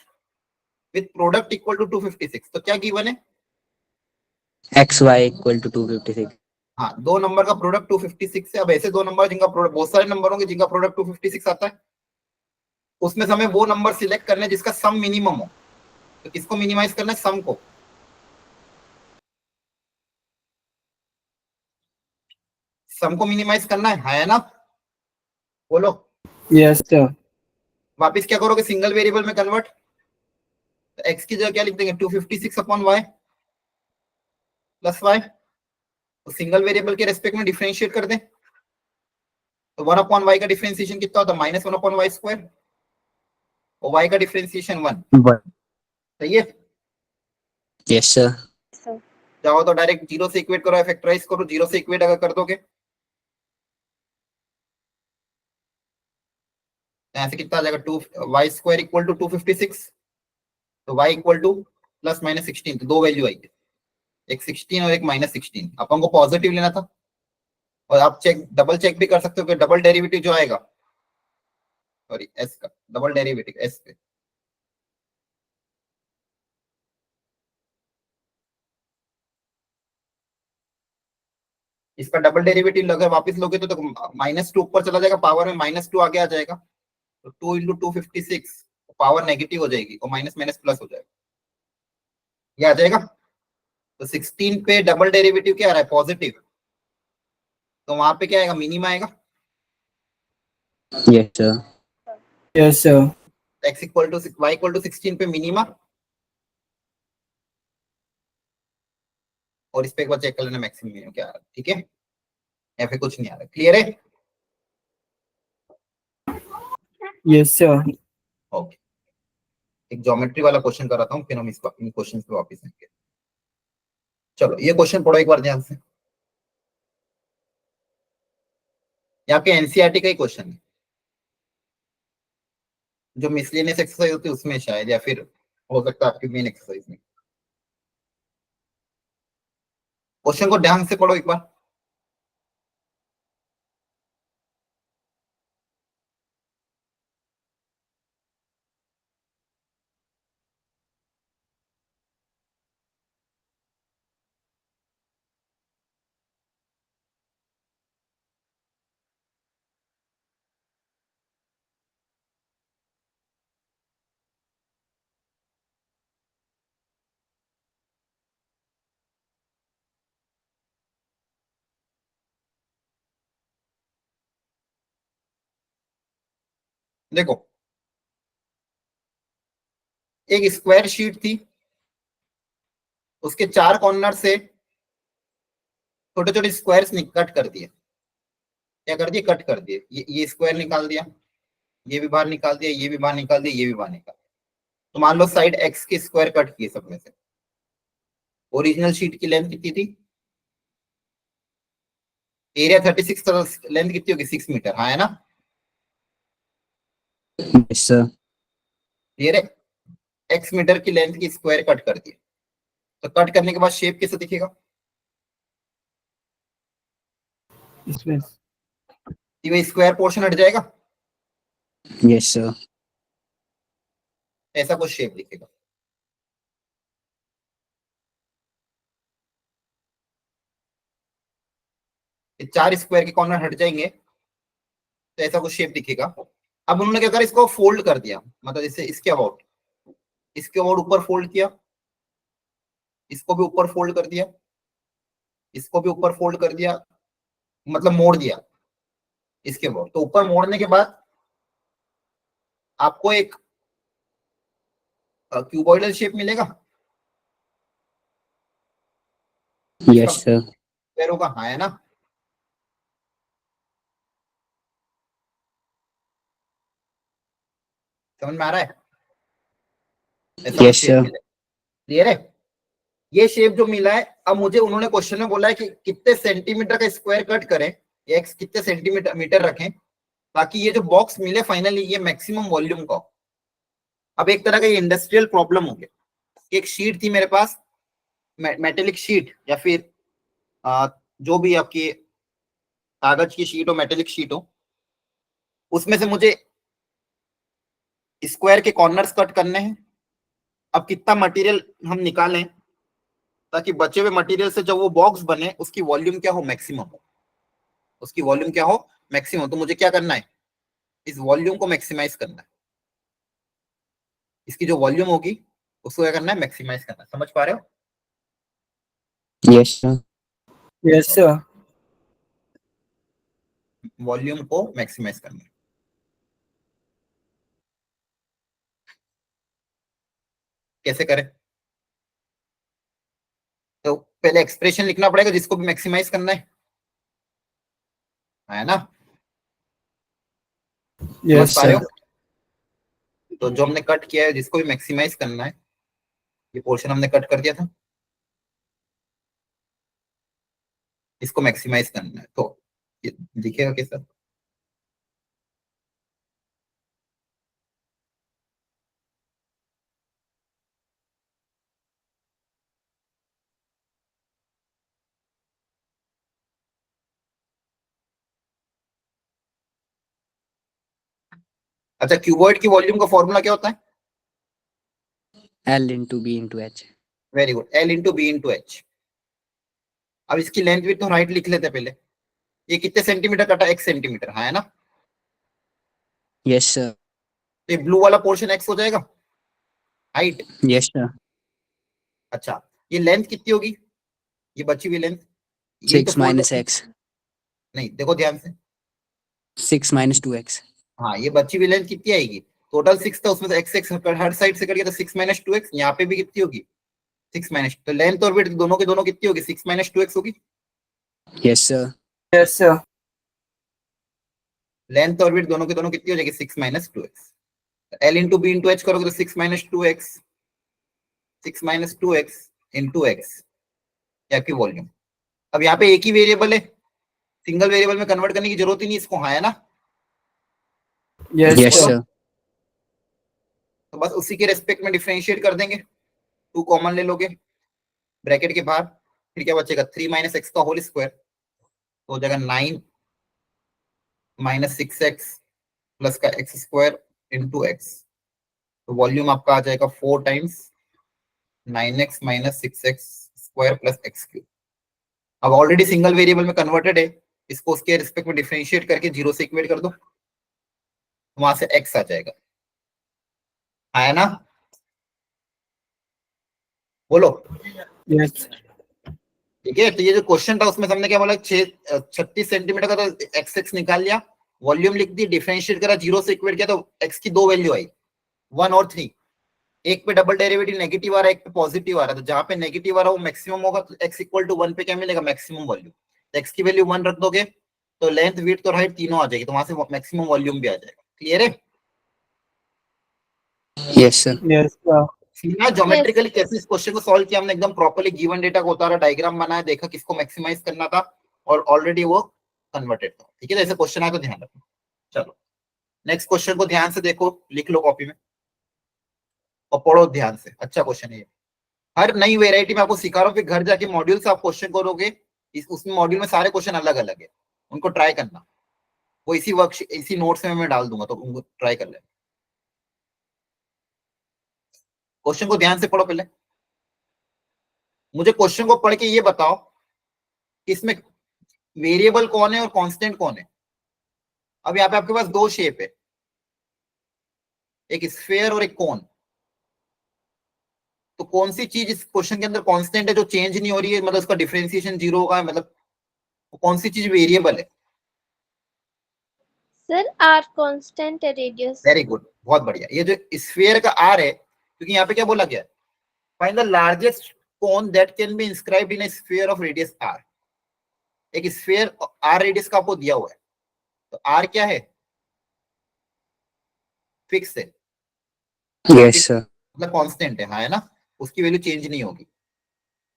with product equal to 256, तो क्या गिवन है, XY equal to 256. हाँ दो नंबर का प्रोडक्ट 256 है। अब ऐसे दो नंबर जिनका प्रोडक्ट, बहुत सारे नंबर होंगे जिनका प्रोडक्ट 256 आता है, उसमें से हमें वो नंबर सिलेक्ट करना है जिसका सम मिनिमम हो। तो किसको मिनिमाइज करना है, सम को। सम को मिनिमाइज करना है ना, बोलो। Yes, sir. वापिस क्या करोगे, सिंगल वेरिएबल में कन्वर्ट। तो एक्स की जगह क्या लिख देंगे, 256 अपॉन वाई प्लस वाई। तो सिंगल वेरिएबल के रेस्पेक्ट में डिफरेंशिएट कर दें, तो 1 अपॉन वाई का डिफरेंशिएशन कितना होता है, -1 अपॉन वाई स्क्वायर, और वाई का डिफरेंशिएशन 1। सही है। Yes, sir. चाहो तो डायरेक्ट जीरो से इक्वेट करो, फैक्टराइज करो। जीरो से इक्वेट अगर कर दोगे तो ऐसे कितना आ जाएगा, 2 वाई स्क्वायर इक्वल टू 256। तो Y equal to plus minus 16, तो दो वैल्यू आई, एक 16 और एक -16। अपन को पॉजिटिव लेना था। और आप चेक डबल चेक भी कर सकते हो कि डबल डेरिवेटिव जो आएगा, सॉरी एस का डबल डेरिवेटिव एस पे, इसका डबल डेरिवेटिव अगर वापस लोगे तो -2 ऊपर चला जाएगा, पावर में -2 आगे आ जाएगा। तो 2 इंटू 256 पावर नेगेटिव हो जाएगी और माइनस माइनस प्लस हो जाएगा, ये आ जाएगा। तो 16 पे डबल डेरिवेटिव क्या आ रहा है, पॉजिटिव, तो वहां पे क्या आएगा, मिनिमा आएगा। Yes, sir. Yes, sir. x equal to y equal to 16 पे मिनिमा, और इस पे एक बार चेक कर लेना मैक्सिमम क्या आ रहा है, ठीक है, या फिर कुछ नहीं आ रहा, क्लियर है? Yes, sir. ओके, एक ज्योमेट्री वाला क्वेश्चन कराता हूँ, फिर हम इसको इन क्वेश्चन पे वापस आएंगे। चलो ये क्वेश्चन पढ़ो एक बार ध्यान से, यहाँ पे एनसीईआरटी का ही क्वेश्चन है, जो मिसलेनियस एक्सरसाइज होती है उसमें शायद, या फिर हो सकता है आपकी मेन एक्सरसाइज में। क्वेश्चन को ध्यान से पढ़ो एक बार। देखो, एक स्क्वायर शीट थी, उसके चार कॉर्नर से छोटे छोटे स्क्वायर्स कट कर दिए, क्या कर दिए, कट कर दिए, ये स्क्वायर निकाल दिया, ये भी बाहर निकाल दिया, ये भी बाहर निकाल दिया, ये भी बाहर निकाल दिया। तो मान लो साइड एक्स के स्क्वायर कट किए सब में से। ओरिजिनल शीट की लेंथ कितनी थी, एरिया 36, लेंथ कितनी होगी, 6 मीटर, हाँ है ना, Yes, sir. ये रे एक्स मीटर की लेंथ की स्क्वायर कट कर दिए, तो कट करने के बाद शेप कैसे दिखेगा, इसमें ये स्क्वायर पोर्शन हट जाएगा, Yes, sir. ऐसा कुछ शेप दिखेगा। ये चार स्क्वायर के कॉर्नर हट जाएंगे, तो ऐसा कुछ शेप दिखेगा। अब उन्होंने क्या करा, इसको फोल्ड कर दिया, मतलब जैसे इसके अबाउट ऊपर फोल्ड किया, इसको भी ऊपर फोल्ड कर दिया, इसको भी ऊपर फोल्ड कर दिया, मतलब मोड़ दिया इसके अबाउट। तो ऊपर मोड़ने के बाद आपको एक क्यूबॉइडल शेप मिलेगा, Yes, sir. पैरों का, हाँ है ना, समझ में आ रहा है, ऐसा Yes, शेप sir. मिलेगा, क्लियर है? ये शेप जो मिला है, अब मुझे उन्होंने क्वेश्चन में बोला है कि कितने सेंटीमीटर का स्क्वायर कट करें, एक्स कितने सेंटीमीटर मीटर रखें, ताकि ये जो बॉक्स मिले फाइनली ये मैक्सिमम वॉल्यूम का हो। अब एक तरह का ये इंडस्ट्रियल प्रॉब्लम हो गया, एक शीट थी मेरे पास, मेटेलिक शीट या फिर जो भी आपकी कागज की शीट हो, मेटेलिक शीट हो, उसमें से मुझे स्क्वायर के कॉर्नर्स कट करने हैं। अब कितना मटेरियल हम निकालें ताकि बचे हुए मटेरियल से जब वो बॉक्स बने उसकी वॉल्यूम क्या हो, मैक्सिमम हो, उसकी वॉल्यूम क्या हो, मैक्सिमम। तो मुझे क्या करना है, इस वॉल्यूम को मैक्सिमाइज करना है, इसकी जो वॉल्यूम होगी उसको क्या करना है, मैक्सिमाइज करना है। समझ पा रहे हो? Yes, sir. Yes, sir. Volume को मैक्सिमाइज करना है, कैसे करें? तो पहले एक्सप्रेशन लिखना पड़ेगा जिसको भी मैक्सिमाइज करना है ना, समझ Yes, पा रहे sir. हो? तो जो हमने कट किया है जिसको भी मैक्सिमाइज करना है, ये पोर्शन हमने कट कर दिया था, इसको मैक्सिमाइज करना है, तो ये दिखेगा कैसा? अच्छा, क्यूबॉइड की वॉल्यूम का फॉर्मूला क्या होता है? L into B into H. Very good, L into B into H. अब इसकी लेंथ भी तो राइट लिख लेते हैं पहले, ये कितने सेंटीमीटर कटा, 1 सेंटीमीटर, हाँ है ना। Yes, sir. तो ये ब्लू वाला पोर्शन x हो जाएगा, हाइट। Yes, sir. अच्छा, ये लेंथ कितनी होगी, ये बची हुई लेंथ, यही तो 6 फोल्ड minus x. नहीं, देखो ध्यान से, 6 minus 2x. हाँ ये बची हुई लेंथ कितनी आएगी, टोटल 6 था, उसमें से x x हर साइड से कट गया तो 6 माइनस 2x, यहाँ पे भी कितनी होगी 6 माइनस, तो लेंथ और विड्थ दोनों के दोनों कितनी होगी 6 माइनस 2x होगी, Yes, sir. Yes, sir. Length और विड्थ दोनों के दोनों कितनी हो जाएगी 6 minus 2x, l into B into H करोगे तो 6 minus 2x, 6 minus 2x into x या की वॉल्यूम। अब यहाँ पे एक ही वेरिएबल है, सिंगल वेरिएबल में कन्वर्ट करने की जरूरत ही नहीं इसको, हाँ है ना, Yes, Yes, sir. sir. तो बस उसी के रेस्पेक्ट में डिफरेंशिएट कर देंगे, 2 कॉमन ले लोगे ब्रैकेट के बाहर, फिर क्या बचेगा 3 माइनस एक्स का होल स्क्वायर, तो हो जाएगा 9 माइनस 6x प्लस का एक्स स्क्वायर इंटू एक्स, तो वॉल्यूम आपका आ जाएगा 4 times 9x minus 6x square plus x cube. अब ऑलरेडी सिंगल वेरिएबल में कन्वर्टेड है, इसको उसके रिस्पेक्ट में डिफरेंशिएट करके 0 से इक्वेट कर दो, वहां से x आ जाएगा, आया ना, बोलो। Yes. ठीक है, तो ये जो क्वेश्चन था उसमें हमने क्या बोला, 36 सेंटीमीटर का, तो एक्स एक्स निकाल लिया, वॉल्यूम लिख दी, डिफरेंशिएट करा, 0 से इक्वेट किया, तो एक्स की 2 वैल्यू आई 1 और 3, एक पे डबल डेरिवेटिव नेगेटिव आ रहा है, एक पे पॉजिटिव आ रहा है, तो जहां पे नेगेटिव आ रहा है वो मैक्सिमम होगा, तो x इक्वल टू 1 पे क्या मिलेगा मैक्सिमम वॉल्यूम, तो x की वैल्यू 1 रख दोगे तो लेंथ विड्थ और हाइट तीनों आ जाएगी, तो वहां से मैक्सिमम वॉल्यूम भी आ जाएगा, क्लियर है। Yes, sir. Yes, sir. सीना ज्योमेट्रिकली कैसे इस क्वेश्चन को सॉल्व किया हमने, एकदम प्रॉपर्ली गिवन डेटा को उतारा, डायग्राम बनाया, देखा किसको मैक्सिमाइज करना था और ऑलरेडी वो कन्वर्टेड था, ठीक है, तो ऐसे क्वेश्चन आए तो ध्यान रखो। चलो नेक्स्ट क्वेश्चन को ध्यान से देखो, लिख लो कॉपी में और पढ़ो ध्यान से, अच्छा क्वेश्चन है ये, हर नई वेराइटी में आपको सिखा रहा हूँ, फिर घर जाके मॉड्यूल से आप क्वेश्चन करोगे, उसमें मॉड्यूल में सारे क्वेश्चन अलग अलग है, उनको ट्राई करना, वो इसी वर्क इसी नोट्स में मैं डाल दूंगा, तो उनको ट्राई कर लेना। क्वेश्चन को ध्यान से पढ़ो, पहले मुझे क्वेश्चन को पढ़ के ये बताओ कि इसमें वेरिएबल कौन है और कांस्टेंट कौन है। अब यहाँ पे आपके पास 2 शेप है, एक स्फेयर और एक कोन, तो कौन सी चीज इस क्वेश्चन के अंदर कांस्टेंट है जो चेंज नहीं हो रही है, मतलब उसका डिफरेंशिएशन 0 होगा, मतलब कौन सी चीज वेरिएबल है। सर आर कांस्टेंट है, रेडियस। वेरी गुड, बहुत बढ़िया, ये जो स्फेयर का आर है, क्योंकि यहाँ पे क्या बोला गया, find the largest cone that can be inscribed in a sphere of radius R, एक स्फीयर आर रेडियस का आपको दिया हुआ है, तो आर क्या है, फिक्स है, Yes, sir. मतलब कांस्टेंट है, हाँ है ना, उसकी वैल्यू चेंज नहीं होगी।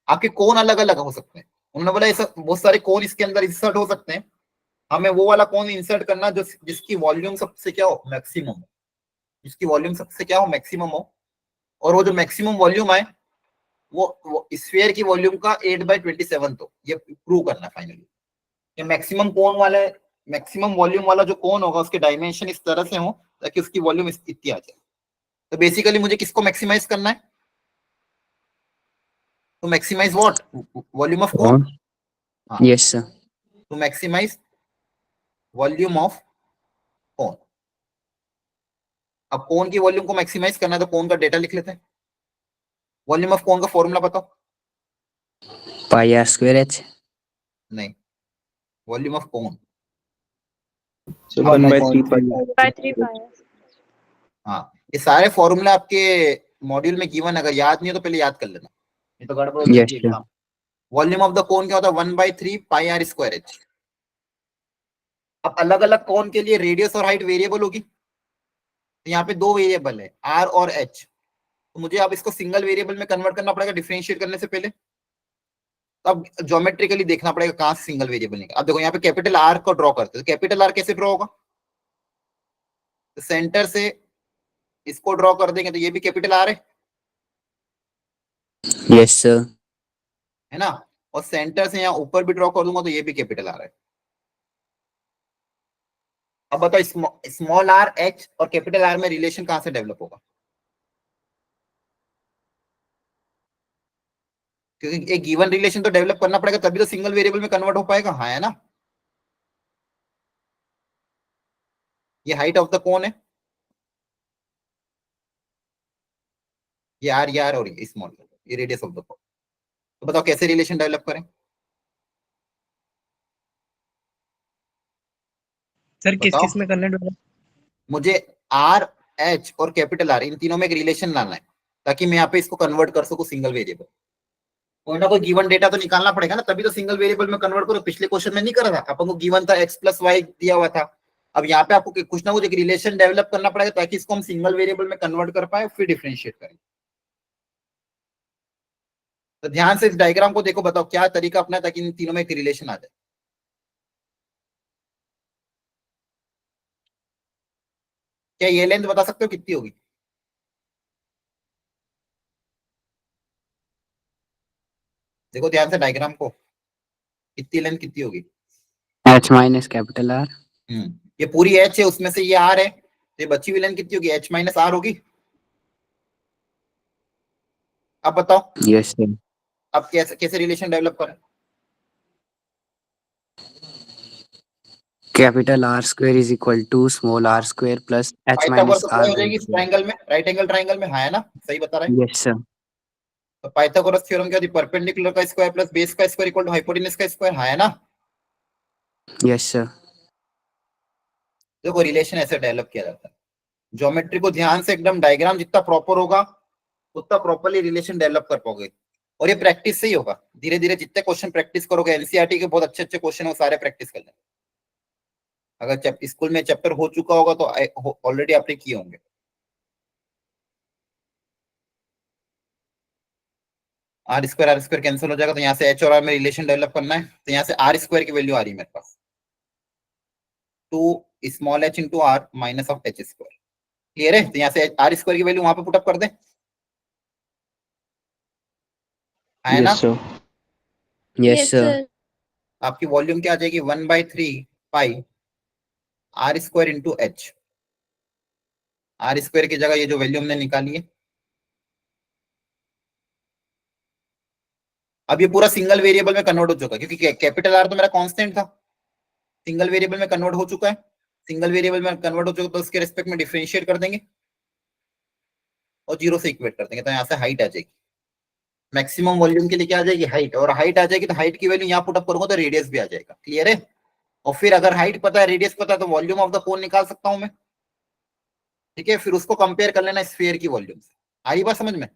आपके कोन अलग अलग हो सकते हैं, उन्होंने बोला ऐसा बहुत सारे कोन इसके अंदर इंसर्ट हो सकते हैं, हमें वो वाला कोन इंसर्ट करना जो जिसकी वॉल्यूम सबसे क्या हो मैक्सिमम हो, जिसकी वॉल्यूम सबसे क्या हो मैक्सिमम हो, और वो जो मैक्सिमम वॉल्यूम आए वो स्फीयर की वॉल्यूम का 8/27 हो, ये प्रूव करना फाइनली, ये मैक्सिमम कोन वाला, मैक्सिमम वॉल्यूम वाला जो कोन होगा उसके डायमेंशन इस तरह से हो ताकि उसकी वॉल्यूम इतनी आ जाए। तो बेसिकली मुझे किसको मैक्सिमाइज करना है, तो maximize what, volume of cone, हाँ, Yes, sir. To maximize volume of cone. अब कोन की वॉल्यूम को मैक्सिमाइज करना है तो कोन का डेटा लिख लेते हैं, वॉल्यूम ऑफ कोन का फॉर्मूला बताओ, Pi r square h. नहीं, volume of cone, So 1/3 pi. By 3 pi. हाँ, ये सारे फॉर्मूला आपके मॉड्यूल में गिवन, अगर याद नहीं हो तो पहले याद कर लेना, ये तो गड़बड़ हो Yes, जाती है sir. Exam. Volume of the cone क्या होता है 1/3 पाई आर स्क्वायर एच। अब अलग अलग कोन के लिए रेडियस और हाइट वेरिएबल होगी, तो यहाँ पे 2 वेरिएबल है आर और एच, तो मुझे अब इसको सिंगल वेरिएबल में कन्वर्ट करना पड़ेगा डिफरेंशिएट करने से पहले, अब ज्योमेट्रिकली देखना पड़ेगा कहां से सिंगल वेरिएबल निकला। अब देखो यहाँ पे कैपिटल आर को ड्रॉ करते हैं, तो कैपिटल आर कैसे ड्रॉ होगा, तो सेंटर से इसको ड्रॉ कर देंगे तो ये भी कैपिटल आर Yes, sir. है ना, और सेंटर से यहाँ ऊपर भी ड्रॉ कर दूंगा तो ये भी कैपिटल आर है। अब बताओ स्मॉल आर एच और कैपिटल आर में रिलेशन कहां से डेवलप होगा, क्योंकि एक गिवन रिलेशन तो डेवलप करना पड़ेगा तभी तो सिंगल वेरिएबल में कन्वर्ट हो पाएगा, हाँ है ना। ये हाइट ऑफ द कोन है, ये आर और ये स्मॉल, ये रेडियस ऑफ द कोन। तो बताओ कैसे रिलेशन डेवलप करें? सर किस बताओ। किस में करना है? मुझे आर, एच और कैपिटल आर इन तीनों में एक रिलेशन लाना है, ताकि मैं यहाँ पे इसको कन्वर्ट कर सकूं सिंगल वेरिएबल। कोई ना कोई गिवन डेटा तो निकालना पड़ेगा ना, तभी तो सिंगल वेरिएबल में कन्वर्ट करो। पिछले क्वेश्चन में नहीं करा था, अपन को गिवन था एक्स प्लस वाई दिया हुआ था। अब यहाँ पे आपको कुछ ना कुछ एक रिलेशन डेवलप करना पड़ेगा, ताकि इसको हम सिंगल वेरिएबल में कन्वर्ट कर पाए, फिर डिफरेंशिएट करें। तो ध्यान से इस डायग्राम को देखो, बताओ क्या तरीका अपना है ताकि इन तीनों में एक रिलेशन आ जाए। क्या ये लेंथ बता सकते हो कितनी होगी? देखो ध्यान से डायग्राम को, कितनी लेंथ कितनी होगी? H minus capital R. ये पूरी एच है, उसमें से ये आर है, तो ये बची हुई लेंथ कितनी होगी? एच माइनस आर होगी। अब बताओ यस सर। अब कैसे कैसे रिलेशन डेवलप करें? Capital R square is equal to small R square plus H Pythagoras minus apply R हो होल जाएगी इस स्क्वायर। ट्रायंगल में, राइट एंगल ट्रायंगल में, है ना? सही बता रहे हैं। Yes sir. तो पाइथागोरस थ्योरम क्या होती है? परपेंडिकुलर का स्क्वायर प्लस बेस का स्क्वायर इक्वल टू हाइपोटेनस का स्क्वायर, है ना? Yes sir. देखो रिलेशन ऐसे डेवलप किया जाता है। ज्योमेट्री को ध्यान से एकदम, डायग्राम जितना प्रॉपर होगा उतना प्रॉपरली रिलेशन डेवलप कर पाओगे। और ये प्रैक्टिस से ही होगा, धीरे धीरे जितने क्वेश्चन प्रैक्टिस करोगे, एनसीईआरटी के बहुत अच्छे अच्छे क्वेश्चन है वो सारे प्रैक्टिस कर लेना। अगर स्कूल में चैप्टर हो चुका होगा तो ऑलरेडी आपने किए होंगे। आर स्क्वायर कैंसिल हो जाएगा, तो यहाँ से एच और आर में रिलेशन डेवलप करना है, तो यहाँ से आर स्क्वायर की वैल्यू आ रही है मेरे पास, two small h into r minus of h square. Clear है? तो यहाँ से आर स्क्वायर की वैल्यू वहां पे पुटअप कर दें, है ना? Yes sir. Yes Yes, sir. sir. आपकी वॉल्यूम क्या आ जाएगी? 1/3 pi are square into h. R square की जगह ये जो वैल्यू हमने निकाली है, अब ये पूरा सिंगल वेरिएबल में कन्वर्ट हो चुका है, क्योंकि कैपिटल आर तो मेरा कांस्टेंट था, सिंगल वेरिएबल में कन्वर्ट हो चुका है। सिंगल वेरिएबल में कन्वर्ट हो चुका तो उसके रिस्पेक्ट में डिफरेंशिएट कर देंगे और जीरो से इक्वेट कर देंगे, तो यहाँ से हाइट आ जाएगी। मैक्सिमम वॉल्यूम के लिए क्या आ जाएगी? हाइट। और हाइट आ जाएगी तो हाइट की वैल्यू यहाँ पुटअप करूंगा तो रेडियस भी आ जाएगा। क्लियर है? और फिर अगर हाइट पता है, रेडियस पता है, तो वॉल्यूम ऑफ द कोन निकाल सकता हूं मैं। ठीक है, फिर उसको कंपेयर कर लेना स्फीयर की वॉल्यूम से। आई बात समझ में?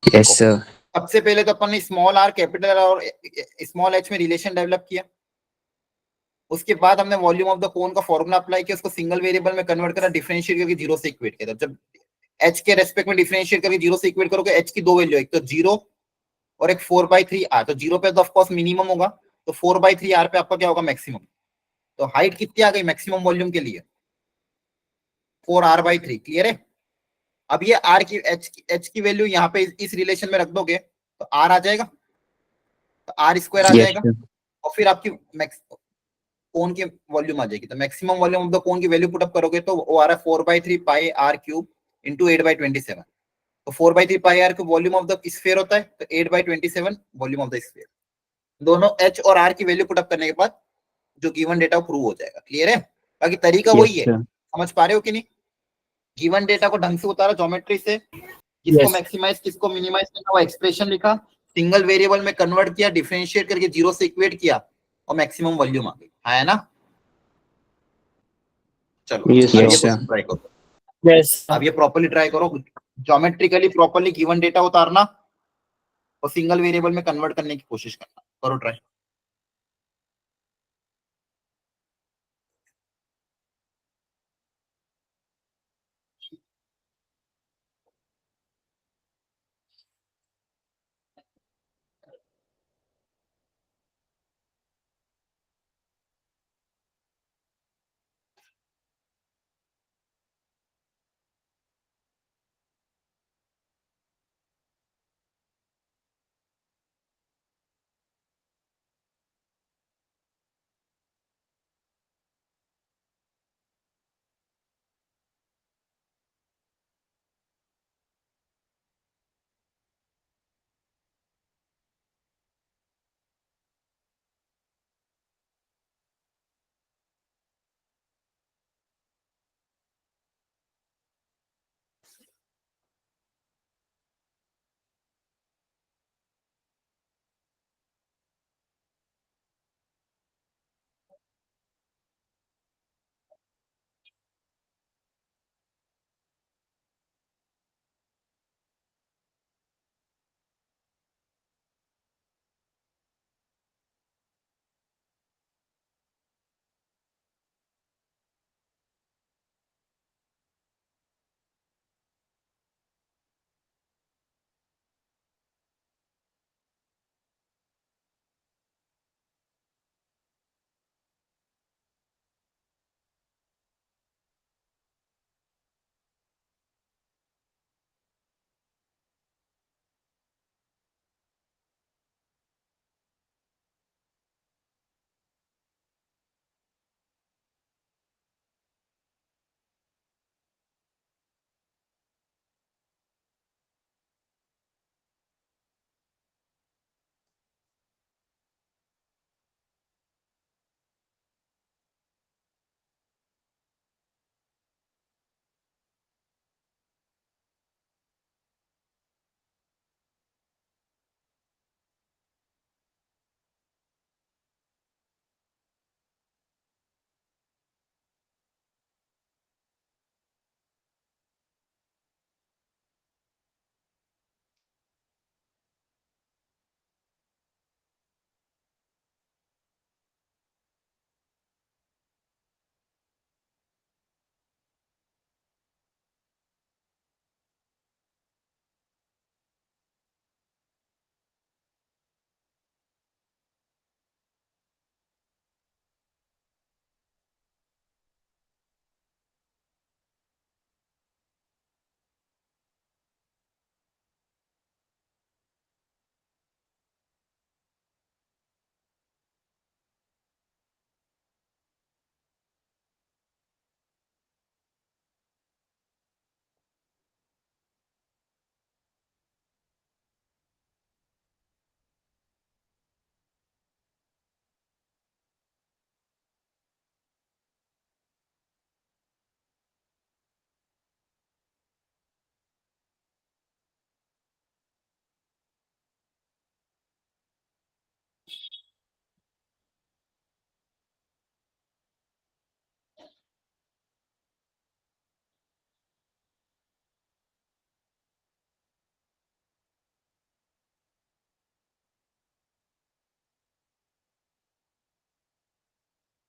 यस देखो सर। सबसे पहले तो अपन ने स्मॉल आर, कैपिटल आर और स्मॉल एच में रिलेशन डेवलप किया। उसके बाद हमने वॉल्यूम ऑफ द कोन का फॉर्मूला अप्लाई किया, उसको सिंगल वेरिएबल में कन्वर्ट करा, डिफरेंशिएट करके जीरो से इक्वेट किया। जब एच के रेस्पेक्ट में डिफरेंशिएट करके जीरो से इक्वेट करोगे, एच की दो वैल्यू, एक तो जीरो और एक 4/3 आर। तो जीरो पे तो ऑफकोर्स मिनिमम होगा, तो 4/3 आर पे आपका क्या होगा? मैक्सिमम। तो हाइट कितनी आ गई मैक्सिमम वॉल्यूम के लिए? 4r/3। क्लियर है? अब ये आर की एच की वैल्यू यहाँ पे इस रिलेशन में रख दोगे तो आर आ जाएगा, तो आर स्क्वायर आ यस जाएगा। सर। और फिर आपकी कोन की वॉल्यूम आ जाएगी, तो maximum volume of the cone की वैल्यू पुटअप करोगे तो वो आ रहा है 4/3 पाई आर क्यूब इंटू 8/27। तो 4/3 pi r cube volume of the sphere होता है, तो 8/27 वॉल्यूम ऑफ द स्फीयर। दोनों एच और आर की वैल्यू पुटअप करने के बाद जो गिवन डेटा प्रूव हो जाएगा। क्लियर है? बाकी तरीका यस वही है, सर। समझ पा रहे हो कि नहीं? गिवन डेटा को ढंग से उतारा ज्योमेट्री से, किसको यस। मैक्सिमाइज किसको मिनिमाइज करना, वो एक्सप्रेशन लिखा, सिंगल वेरिएबल में कन्वर्ट किया, डिफरेंशिएट करके जीरो से इक्वेट किया और मैक्सिमम वॉल्यूम आ गई, है ना? चलो यस अब ये yes sir. Sir. Question try करो। यस। अब ये प्रॉपर्ली ट्राई करो, ज्योमेट्रिकली प्रॉपर्ली गिवन डेटा उतारना और सिंगल वेरिएबल में कन्वर्ट करने की कोशिश करना। करो ट्राई।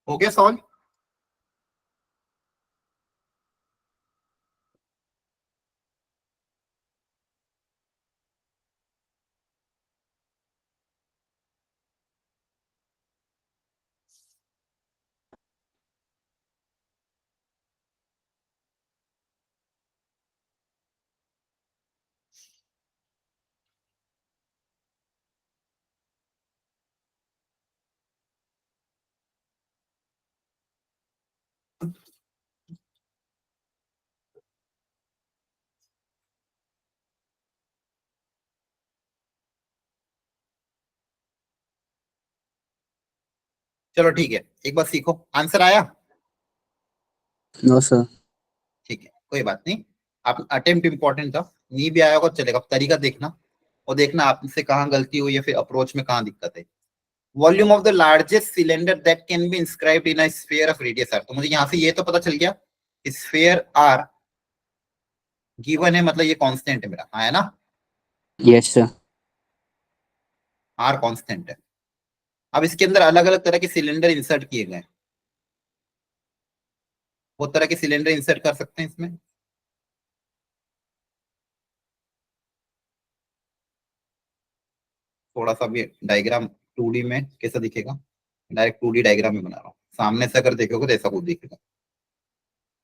हो गया सॉल्व? चलो ठीक है, एक बार सीखो। आंसर आया? No sir. ठीक है, कोई बात नहीं। आप अटेम्प्ट इंपॉर्टेंट था, नहीं भी आया होगा चलेगा। तरीका देखना और देखना आपसे कहाँ गलती हुई है, फिर अप्रोच में कहाँ दिक्कत है। Volume of the largest cylinder that can be inscribed in a sphere of radius R. तो मुझे यहाँ से ये तो पता चल गया कि स्फीयर आर गिवन है, मतलब ये कांस्टेंट है मेरा, हाँ है ना? Yes sir. आर कांस्टेंट है। अब इसके अंदर अलग अलग तरह के सिलेंडर इंसर्ट किए गए हैं, वो तरह के सिलेंडर इंसर्ट कर सकते हैं इसमें। थोड़ा सा भी डायग्राम 2D में कैसा दिखेगा, डायरेक्ट 2D डायग्राम में बना रहा हूँ, सामने से अगर देखोगे तो ऐसा कुछ दिखेगा।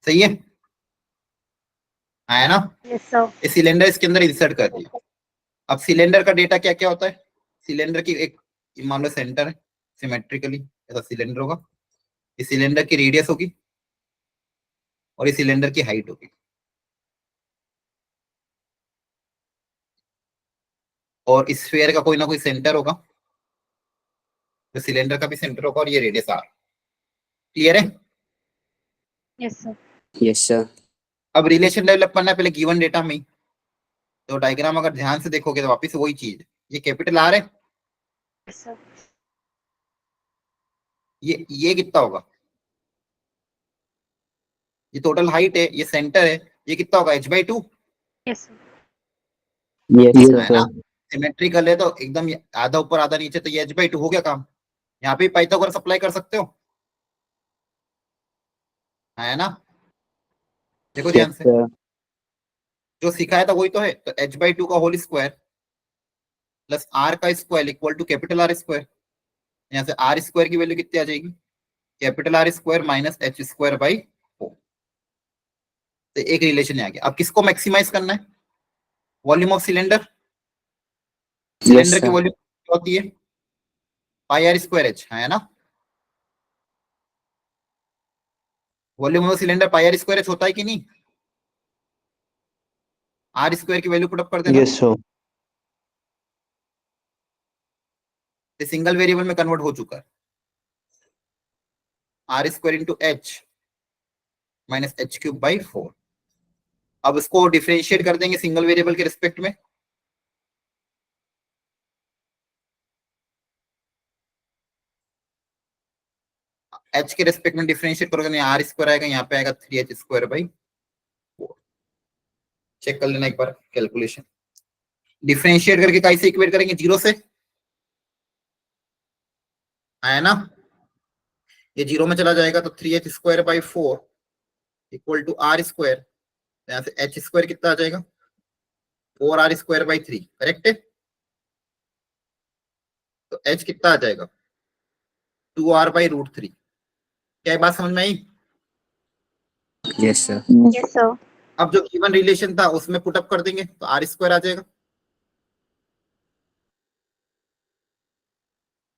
सही है, है ना? Yes, sir. ये सिलेंडर इसके अंदर इंसर्ट कर दिया। अब सिलेंडर का डेटा क्या क्या होता है? सिलेंडर की एक, मान लो सेंटर है, सिमेट्रिकली ऐसा सिलेंडर होगा, इस सिलेंडर की रेडियस होगी और इस सिलेंडर की हाइट होगी, और इस स्फीयर का कोई ना कोई सेंटर होगा, तो सिलेंडर का भी सेंटर होगा, और ये रेडियस आर। क्लियर है? Yes, sir. Yes sir. अब रिलेशन डेवलप करना है पहले गिवन डेटा में ही। तो डायग्राम अगर ध्यान से देखोगे तो वापस वही चीज है। ये कैपिटल आर है, Yes, sir. ये कितना होगा? ये टोटल हाइट है, ये सेंटर है, ये कितना होगा? h/2 Yes, sir. यस है ना? सर। सिमेट्रिकल है तो एकदम आधा ऊपर आधा नीचे, तो ये h/2 हो गया काम। यहाँ पे पाइथागोरस अप्लाई कर सकते हो, है ना? देखो ध्यान यस से, सर। जो सिखाया था वही तो है। तो h/2 का होल स्क्वायर प्लस आर का square equal to capital R square. यहाँ से आर स्क्वायर की वैल्यू कितनी आ जाएगी? Capital R square minus H square by 4। तो एक रिलेशन आ गया। अब किसको मैक्सिमाइज करना है? Volume of cylinder. Yes cylinder की सर। वॉल्यूम होती है पाई आर स्क्वायर एच, है ना? Volume of cylinder pi are square H होता है कि नहीं? आर स्क्वायर की वैल्यू पुट अप कर देना। Yes, sir. सिंगल वेरिएबल में कन्वर्ट हो चुका है। R square into H minus H cube by 4। अब इसको डिफरेंशिएट कर देंगे सिंगल वेरिएबल के रिस्पेक्ट में। एच के रिस्पेक्ट में डिफरेंशिएट करोगे, आर स्क्वायर आएगा, यहाँ पे आएगा 3h स्क्वायर बाई 4। चेक कर लेना एक बार कैलकुलेशन। डिफरेंशिएट करके कैसे इक्वेट करेंगे? 0 से, है ना? ये 0 में चला जाएगा तो 3h square by 4 equal to R square. यहाँ से एच स्क्वायर कितना आ जाएगा? 4r square by 3। करेक्ट है? तो एच कितना आ जाएगा? 2r by root 3। क्या ये बात समझ में आई? Yes sir. Yes, sir. अब जो गिवन रिलेशन था उसमें पुटअप कर देंगे तो आर स्क्वायर आ जाएगा।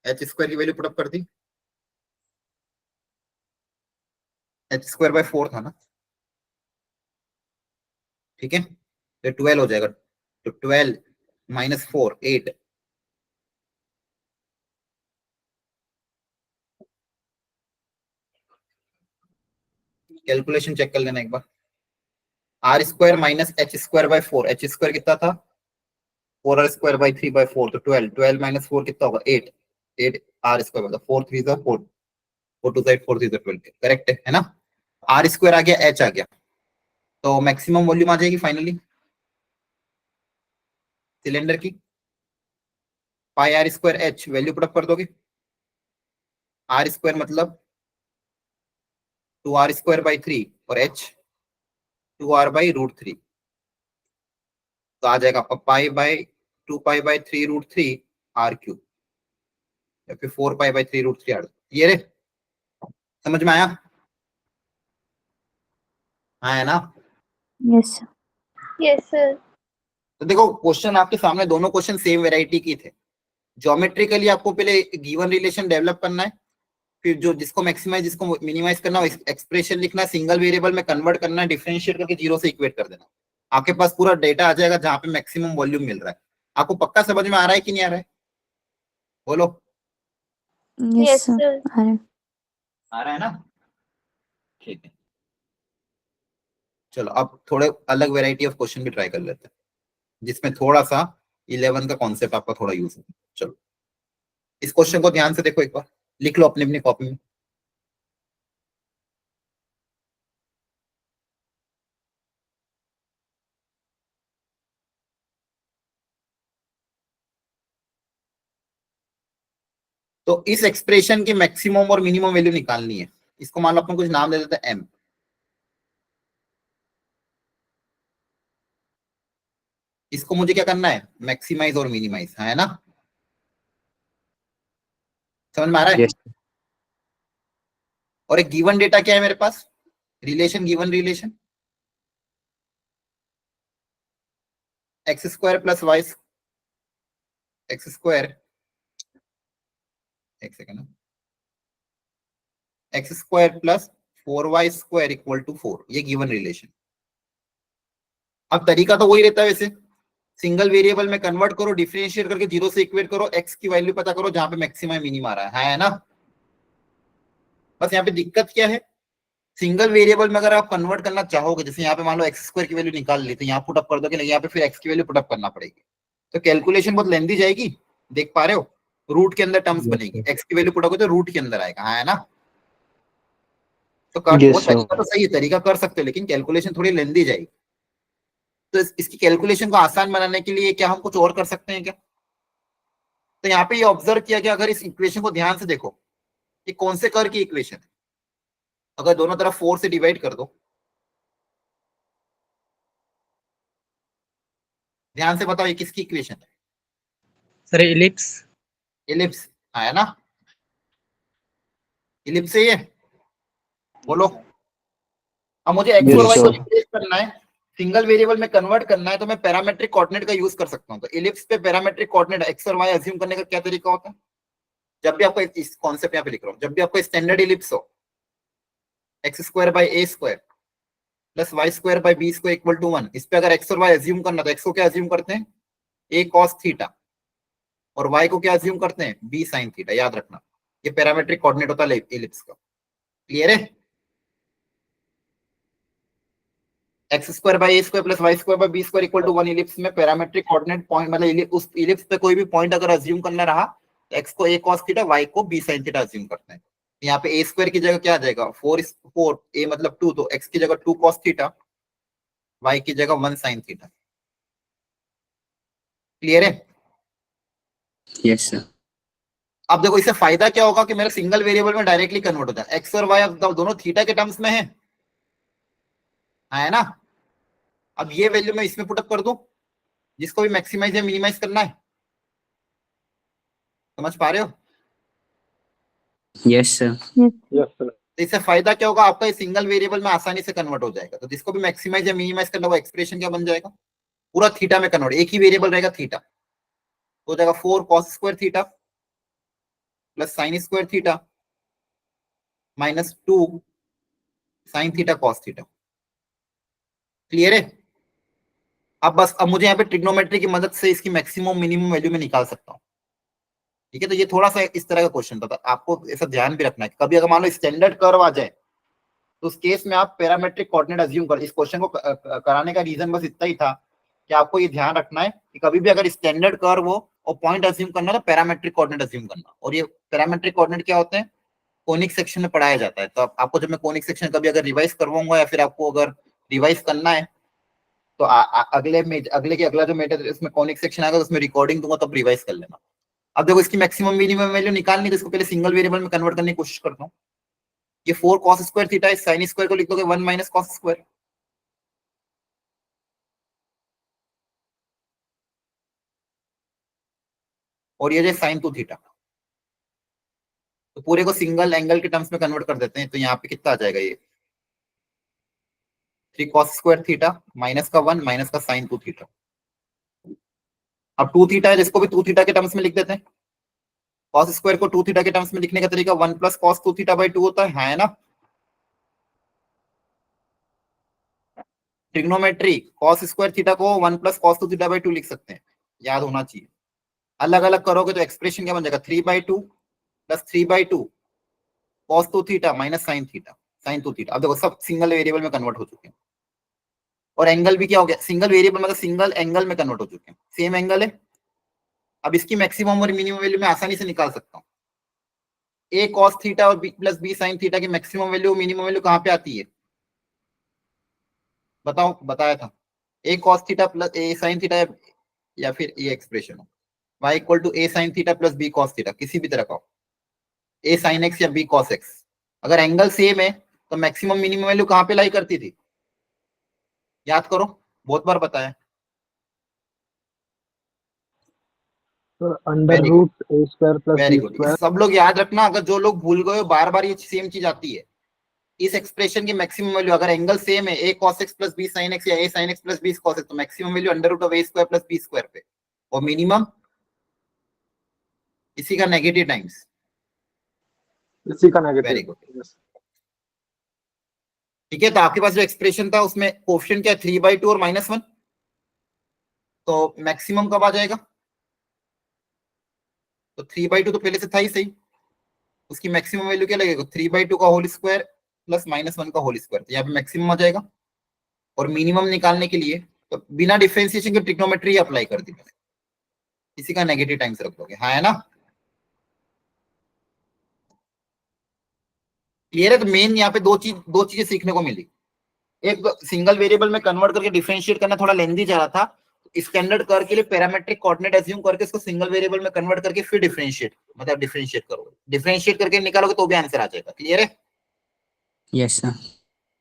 एच स्क्वायर की वैल्यू पुटअप कर दी, एच स्क्वायर बाई 4 था ना? ठीक है, तो 12 हो जाएगा। तो 12 माइनस 4 8। कैलकुलेशन चेक कर लेना एक बार। R square minus H square by 4, h square कितना था? 4r square by 3 by 4। तो 12 12 माइनस 4 कितना होगा? 8 8 आर स्क्वायर मतलब 4 3 4 4 2 8 4 3 12। करेक्ट है ना? आर स्क्वायर आ गया, एच आ गया, तो मैक्सिमम वॉल्यूम आ जाएगी फाइनली सिलेंडर की। Pi are square h value put up कर दोगे। आर स्क्वायर मतलब 2r² by 3 और h 2r/√3। तो आ जाएगा आपका π/2π/3√3 r³ या फिर 4π/3√3 r। ये रे समझ में आया? आया ना? Yes, sir. Yes, sir. तो देखो क्वेश्चन आपके सामने, दोनों क्वेश्चन सेम वैरायटी की थे। ज्योमेट्रिकली आपको पहले गिवन रिलेशन डेवलप करना है, फिर जो जिसको मैक्सिमाइज जिसको मिनिमाइज करना है एक्सप्रेशन लिखना है, सिंगल वेरिएबल में कन्वर्ट करना है, डिफरेंशिएट करके 0 से इक्वेट कर देना। आपके पास पूरा डेटा आ जाएगा जहां पे मैक्सिमम वॉल्यूम मिल रहा है। आपको पक्का समझ में आ रहा है कि नहीं आ रहा है? बोलो। Yes, sir. आ रहा है ना? ठीक है, चलो अब थोड़े अलग वेराइटी ऑफ क्वेश्चन भी ट्राई कर लेते हैं जिसमें थोड़ा सा 11 का कॉन्सेप्ट आपका थोड़ा यूज है। चलो इस क्वेश्चन को ध्यान से देखो, एक बार लिख लो अपनी अपनी कॉपी में। तो इस एक्सप्रेशन की मैक्सिमम और मिनिमम वैल्यू निकालनी है। इसको मान लो अपन कुछ नाम दे देते हैं m। इसको मुझे क्या करना है? मैक्सिमाइज और मिनिमाइज, है ना? समझ में आ रहा है? Yes. और एक गिवन डेटा क्या है मेरे पास? Relation, given relation x² + y, x², एक सेकंड, x² + 4y² = 4, ये गिवन रिलेशन। अब तरीका तो वही रहता है वैसे, सिंगल वेरिएबल में कन्वर्ट करो, डिफरेंशिएट करके 0 से इक्वेट करो, x की वैल्यू पता करो जहां पे मैक्सिमम मिनिमम आ रहा है ना? बस यहाँ पे दिक्कत क्या है, सिंगल वेरिएबल में अगर आप कन्वर्ट करना चाहोगे, जैसे यहाँ पे मान लो x² की वैल्यू निकाल ली, तो यहाँ पुट अप कर दोगे, यहाँ पे फिर x की वैल्यू पुट अप करना पड़ेगी, तो कैलकुलेशन बहुत लेंदी जाएगी। देख पा रहे हो? रूट के अंदर टर्म्स बनेगी, x की वैल्यू पुट अप तो रूट के अंदर आएगा, है ना? तो कर वो तरीका तो सही है, तरीका कर सकते हो, लेकिन कैलकुलेशन थोड़ी लेंदी जाएगी। तो इसकी कैलकुलेशन को आसान बनाने के लिए क्या हम कुछ और कर सकते हैं क्या? तो यहाँ पे ये ऑब्जर्व किया गया, अगर इस इक्वेशन को ध्यान से देखो, ये कौन से कर की इक्वेशन है? अगर दोनों तरफ 4 से डिवाइड कर दो, ध्यान से बताओ ये किसकी इक्वेशन है? Sir ellipse. इलिप्स आया ना? इलिप्स है ये, बोलो। अब मुझे एक्स और वाई को रिप्लेस करना है, सिंगल वेरिएबल में कन्वर्ट करना है, तो मैं पैरामेट्रिक कोऑर्डिनेट का यूज कर सकता हूं। तो इलिप्स पे पैरामेट्रिक कोऑर्डिनेट एक्स और वाई अज्यूम करने का क्या तरीका होता है? जब भी आपको इस कॉन्सेप्ट यहाँ पे लिख रहा हूँ, जब भी आपको स्टैंडर्ड इलिप्स हो x² / a² + y² / b² = 1, इस पे अगर एक्स और वाई अज्यूम करना, तो एक्स को क्या अज्यूम करते हैं? a cos थीटा, और y को क्या अज्यूम करते हैं? b sin theta. याद रखना, ये पैरामेट्रिक कोऑर्डिनेट होता है इलिप्स का। क्लियर है? x² / a² + y² / b² = 1 ellipse में पैरामेट्रिक कोऑर्डिनेट पॉइंट, मतलब उस इलिप्स पे कोई भी पॉइंट अगर अज्यूम करना रहा, तो x को a cos थीटा, y को b sin थीटा अज्यूम करते हैं। यहाँ पे a² की जगह क्या आ जाएगा? 4 a मतलब 2, तो x की जगह 2 cos थीटा, y की जगह 1 sin थीटा। क्लियर है? Yes, sir. अब देखो इससे फायदा क्या होगा कि मेरा सिंगल वेरिएबल में डायरेक्टली कन्वर्ट होता है। एक्स और वाई अब दोनों थीटा के टर्म्स में है ना? अब ये वैल्यू मैं इसमें पुटअप कर दूं, जिसको भी मैक्सिमाइज या मिनिमाइज करना है। समझ पा रहे हो? Yes, sir. तो इससे फायदा क्या होगा, आपका सिंगल वेरिएबल में आसानी से कन्वर्ट हो जाएगा। तो जिसको भी मैक्सिमाइज या मिनिमाइज करना, वो एक्सप्रेशन क्या बन जाएगा? पूरा थीटा में कन्वर्ट, एक ही वेरिएबल रहेगा थीटा, तो हो जाएगा 4 cos² theta + sin² theta -2 sin theta cos theta. Clear है? अब मुझे यहाँ पे ट्रिग्नोमेट्री की मदद से इसकी मैक्सिमम मिनिमम वैल्यू में निकाल सकता हूँ। ठीक है, तो ये थोड़ा सा इस तरह का क्वेश्चन था, आपको ऐसा ध्यान भी रखना है। कभी अगर मान लो स्टैंडर्ड कर्व आ जाए, तो उस केस में आप पैरामेट्रिक कोऑर्डिनेट अज्यूम कर। इस क्वेश्चन को कराने का रीजन बस इतना ही था कि आपको ये ध्यान रखना है कि कभी भी अगर स्टैंडर्ड कर्व हो और पॉइंट अज्यूम करना, तो पैरामेट्रिक कोऑर्डिनेट अज्यूम करना। और ये पैरामेट्रिक कोऑर्डिनेट क्या होते हैं? कोनिक सेक्शन में पढ़ाया जाता है। तो आपको जब मैं कोनिक सेक्शन कभी अगर रिवाइज करवाऊंगा, या फिर आपको अगर रिवाइज करना है, तो अगला जो मेटर इसमें कोनिक सेक्शन आएगा, तो उसमें रिकॉर्डिंग दूंगा, तब रिवाइज कर लेना। अब देखो इसकी मैक्सिमम मिनिमम वैल्यू निकालनी, तो इसको पहले सिंगल वेरिएबल में कन्वर्ट करने की कोशिश करता हूँ। ये 4 cos स्क्वायर थीटा है, साइन स्क्वायर को लिख दोगे 1 माइनस cos स्क्वायर। और ये जो साइन 2 थीटा, तो पूरे को सिंगल एंगल के टर्म्स में कन्वर्ट कर देते हैं, तो यहाँ पे कितना आ जाएगा, ये 3 cos स्क्वायर थीटा माइनस का 1 माइनस का साइन 2 थीटा। अब 2 थीटा है जिसको भी 2 थीटा के टर्म्स में लिख देते हैं। cos स्क्वायर को 2 थीटा के टर्म्स में लिखने का तरीका 1 प्लस cos 2 थीटा बाई 2 होता है ना। ट्रिग्नोमेट्री cos स्क्वायर थीटा को 1 प्लस cos 2 थीटा बाई 2 लिख सकते हैं, याद होना चाहिए। अलग अलग करोगे तो एक्सप्रेशन क्या बन जाएगा, 3/2 plus 3/2 cos 2 theta minus sine theta, sine 2 theta. अब देखो सब सिंगल वेरिएबल में कन्वर्ट हो चुके हैं, और एंगल भी क्या हो गया, सिंगल वेरिएबल मतलब सिंगल एंगल में कन्वर्ट हो चुके हैं, सेम एंगल है। अब इसकी मैक्सिमम और मिनिमम वैल्यू मैं आसानी से निकाल सकता हूँ। a cos थीटा और b plus b sine theta की मैक्सिमम वैल्यू मिनिमम वैल्यू कहाँ पे आती है, बताओ, बताया था। a cos theta plus a sine theta, या फिर ये एक्सप्रेशन हो y equal to a sine theta plus b cos theta, किसी भी तरह का हो, a साइन x या b cos x। अगर एंगल सेम है तो मैक्सिमम मिनिमम वैल्यू कहाँ पे लाई करती थी, याद करो, बहुत बार बताया। Under root A square plus very B good, square. सब लोग याद रखना, अगर जो लोग भूल गए बार बार ये सेम चीज आती है। इस एक्सप्रेशन की मैक्सिमम वैल्यू अगर एंगल सेम है, a cos x plus b sin x या a sin x plus b cos x, तो maximum value under root of a square plus b square पे, और मिनिमम इसी का नेगेटिव टाइम्स, इसी का नेगेटिव। वेरी गुड, ठीक है। तो आपके पास जो एक्सप्रेशन था उसमें कोएफिशिएंट क्या है, 3/2 और -1, तो मैक्सिमम कब आ जाएगा, तो 3/2 तो पहले से था ही सही, उसकी मैक्सिमम वैल्यू क्या लगेगा, 3/2 का होल स्क्वायर प्लस -1 का होल स्क्वायर, तो यहाँ पे मैक्सिमम आ जाएगा। और मिनिमम निकालने के लिए तो बिना डिफरेंशिएशन के ट्रिग्नोमेट्री अप्लाई कर दी मैंने, इसी का नेगेटिव टाइम्स रख दोगे, हाँ है ना, क्लियर है। तो मेन यहाँ पे दो चीजें सीखने को मिली। एक सिंगल वेरिएबल में कन्वर्ट करके डिफरेंशिएट करना थोड़ा लेंथी जा रहा था, स्टैंडर्ड कर के लिए पैरामेट्रिक कोऑर्डिनेट एज्यूम करके इसको सिंगल वेरिएबल में कन्वर्ट करके फिर डिफरेंशिएट, मतलब डिफरेंशिएट करोगे, डिफरेंशिएट करके निकालोगे तो भी आंसर आ जाएगा, क्लियर है। Yes sir.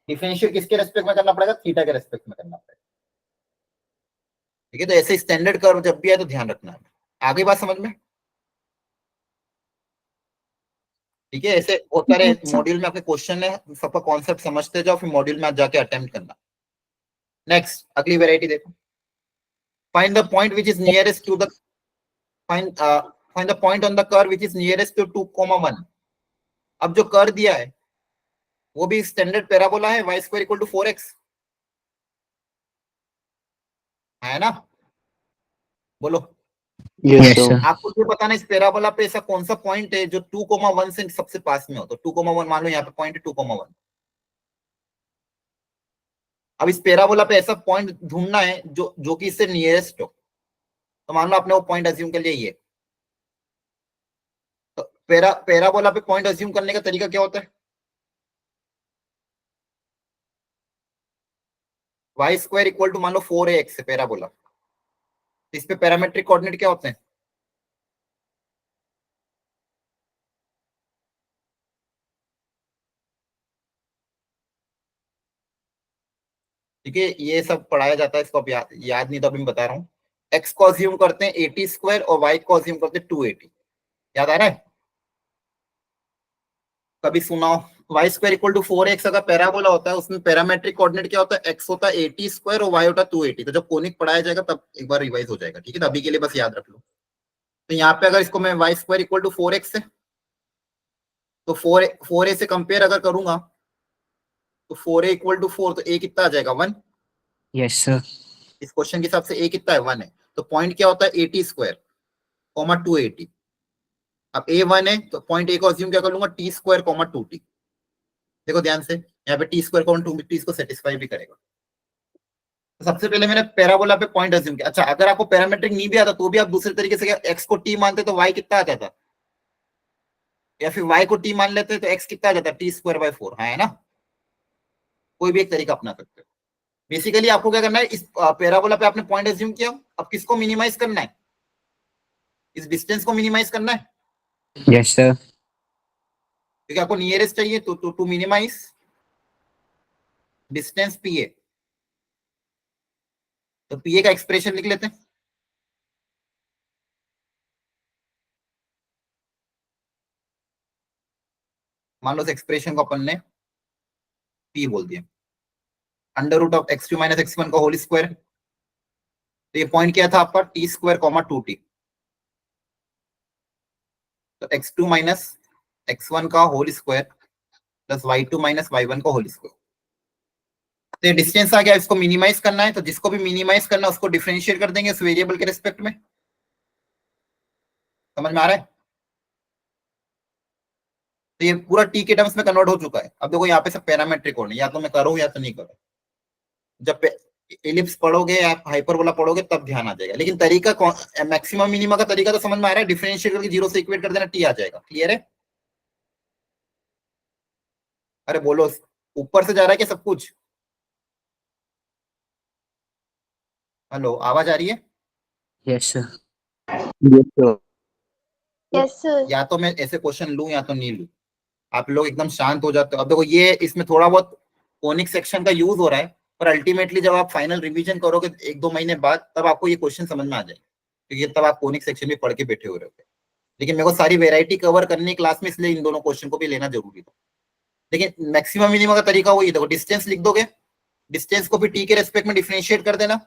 डिफरेंशिएट किसके रेस्पेक्ट में करना पड़ेगा, थीटा के रेस्पेक्ट में करना पड़ेगा, ठीक है। तो ऐसे स्टैंडर्ड कर्व जब भी आए तो ध्यान रखना है, आगे बात समझ में, ठीक है। ऐसे बहुत सारे अच्छा। मॉड्यूल में आपके क्वेश्चन है, सबका कॉन्सेप्ट समझते जाओ, फिर मॉड्यूल में जाके अटेम्प्ट करना। नेक्स्ट अगली वेराइटी देखो, find the point which is nearest to the find the point on the curve which is nearest to 2,1। अब जो कर्व दिया है वो भी स्टैंडर्ड पैराबोला है, y square equal to 4x, है ना, बोलो। Yes sir. आपको ये बताना इस पैराबोला पे ऐसा कौन सा पॉइंट है जो 2,1 से सबसे पास में हो, तो 2,1 मान लो यहाँ पे पॉइंट है 2,1। अब इस पैराबोला पे ऐसा पॉइंट ढूंढना है जो कि इससे नियरेस्ट हो, तो मान लो आपने वो पॉइंट अज्यूम कर लिया ये, तो पैराबोला पे पॉइंट अज्यूम करने का तरीका क्या होता है, y स्क्वायर इक्वल टू मान लो 4ax है पैराबोला, इस पे पैरामेट्रिक कोऑर्डिनेट क्या होते हैं, ठीक है, ये सब पढ़ाया जाता है, इसको अब याद नहीं तो अभी मैं बता रहा हूँ। x को अज्यूम करते हैं 80 स्क्वायर और y को अज्यूम करते हैं 280, याद आ रहा है, कभी सुनाओ। y square equal to 4x अगर पैराबोला होता है उसमें पैरामेट्रिक कोऑर्डिनेट क्या होता है, x होता है 80 स्क्वायर और y होता है 280। तो जब कोनिक पढ़ाया जाएगा तब एक बार रिवाइज हो जाएगा, ठीक है, तो अभी के लिए बस याद रख लो। तो यहाँ पे अगर इसको मैं y square equal to 4x है, तो 4a से कंपेयर अगर करूंगा तो 4a इक्वल टू 4, तो a कितना आ जाएगा 1। Yes sir. इस क्वेश्चन के हिसाब से a कितना है 1 है, तो पॉइंट क्या होता है 80 स्क्वायर कॉमा 280। अब a 1 है तो पॉइंट a को अज्यूम क्या कर लूंगा t स्क्वायर कॉमा 2t। देखो ध्यान से यहाँ पे t स्क्वायर कॉमा 2t इसको सेटिस्फाई भी करेगा। तो सबसे पहले मैंने पैराबोला पे पॉइंट अज्यूम किया। अच्छा अगर आपको पैरामेट्रिक नहीं भी आता तो भी आप दूसरे तरीके से x को t मानते तो y कितना आ जाता, या फिर y को t मान लेते तो x कितना आ जाता, t स्क्वायर बाय 4, है ना, कोई भी एक तरीका अपना सकते हो। बेसिकली आपको क्या करना है, इस पैराबोला पे आपने पॉइंट अज्यूम किया, अब किसको मिनिमाइज करना है, इस डिस्टेंस को मिनिमाइज करना है। Yes sir. क्योंकि आपको नियरेस्ट चाहिए तो टू मिनिमाइज डिस्टेंस पीए, तो पीए का एक्सप्रेशन लिख लेते हैं। मान लो इस एक्सप्रेशन को अपन ने पी बोल दिया, under root of x2 minus x1 का होल स्क्वायर। तो ये पॉइंट क्या था आपका, टी स्क्वायर कॉमा 2t, तो x2 माइनस x1 का whole square plus y2 minus y1 का होल स्क्वायर। तो डिस्टेंस आ गया, इसको मिनिमाइज करना है, तो जिसको भी मिनिमाइज करना है उसको डिफरेंशिएट कर देंगे उस वेरिएबल के रिस्पेक्ट में। समझ में आ रहा है? तो ये पूरा टी के टर्म्स में कन्वर्ट हो चुका है। अब देखो यहाँ पे सब पैरामेट्रिक होने, या तो मैं करूँ या तो नहीं करूँ। जब एलिप्स पढ़ोगे या हाइपरबोला पढ़ोगे तब ध्यान आ जाएगा, लेकिन तरीका मैक्सिमम मिनिमा का तरीका तो समझ में आ रहा है, डिफरेंशिएट करके 0 से इक्वेट कर देना, टी आ जाएगा। क्लियर है? अरे बोलो, ऊपर से जा रहा है क्या सब कुछ? हेलो, आवाज आ रही है? Yes, sir. Yes, sir. Yes, sir. या तो मैं ऐसे क्वेश्चन लूं या तो नहीं लूं, आप लोग एकदम शांत हो जाते हो। अब देखो ये इसमें थोड़ा बहुत कोनिक सेक्शन का यूज हो रहा है, पर अल्टीमेटली जब आप फाइनल रिवीजन करोगे 1-2 महीने बाद, तब आपको ये क्वेश्चन समझ में आ जाएगा, क्योंकि तब आप कोनिक सेक्शन भी पढ़ के बैठे हो रहे हो। लेकिन मेरे को सारी वेराइटी कवर करनी है क्लास में, इसलिए इन दोनों क्वेश्चन को भी लेना जरूरी था। लेकिन मैक्सिमम मिनिमम का तरीका वही, देखो डिस्टेंस लिख दोगे, डिस्टेंस को भी टी के रेस्पेक्ट में डिफरेंशिएट कर देना,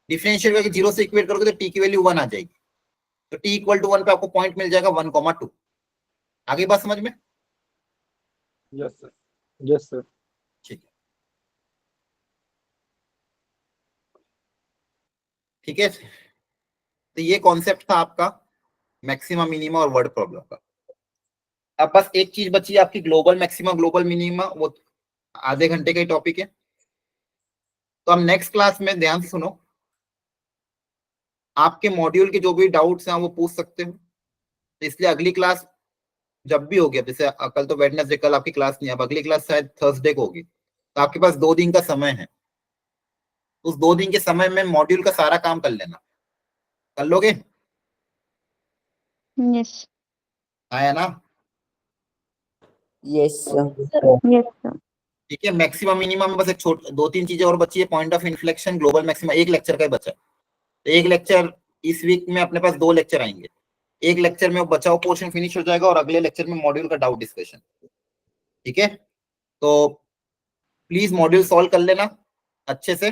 डिफरेंशिएट करके 0 से इक्वेट करोगे तो टी की वैल्यू 1 आ जाएगी। तो t इक्वल टू 1 पे आपको पॉइंट मिल जाएगा 1,2। आगे बात समझ में? Yes, sir. Yes, sir. ठीक है, ठीक है। तो ये कॉन्सेप्ट था आपका मैक्सिमा मिनिमा और वर्ड प्रॉब्लम का। अब बस एक चीज बची है आपकी, ग्लोबल मैक्सिमा ग्लोबल मिनिमा, वो आधे घंटे का ही टॉपिक है। तो हम नेक्स्ट क्लास में, ध्यान से सुनो, आपके मॉड्यूल के जो भी डाउट्स हैं वो पूछ सकते हो। तो इसलिए अगली क्लास जब भी होगी, जैसे कल तो वेडनेसडे, कल आपकी क्लास नहीं है, अब अगली क्लास शायद थर्सडे को होगी, तो आपके पास 2 दिन का समय है। उस 2 दिन के समय में मॉड्यूल का सारा काम कर लेना, कर लोगे? Yes. आया ना? Yes, sir. Yes, sir. ठीक है। मैक्सिमम मिनिमम बस एक 2-3 चीजें और बची है, point of inflection, global maxima, एक लेक्चर का ही बचा है। तो एक लेक्चर इस वीक में अपने पास 2 लेक्चर आएंगे, एक लेक्चर में वो बचाओ पोर्शन फिनिश हो जाएगा और अगले लेक्चर में मॉड्यूल का डाउट डिस्कशन। ठीक है, तो प्लीज मॉड्यूल सॉल्व कर लेना अच्छे से,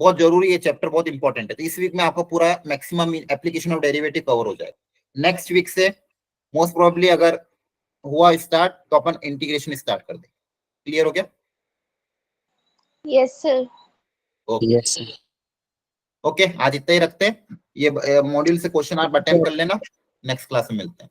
बहुत जरूरी है, चैप्टर बहुत इंपॉर्टेंट है। तो इस वीक में आपको पूरा maximum application of derivative cover हो जाएगा। नेक्स्ट वीक से मोस्ट प्रोबेबली अगर हुआ स्टार्ट तो अपन इंटीग्रेशन स्टार्ट कर देंगे। क्लियर हो गया? Yes, sir. Okay Yes, sir. Okay, आज इतना ही रखते हैं। ये मॉड्यूल से क्वेश्चन आप अटेम्प्ट कर लेना, नेक्स्ट क्लास में मिलते हैं।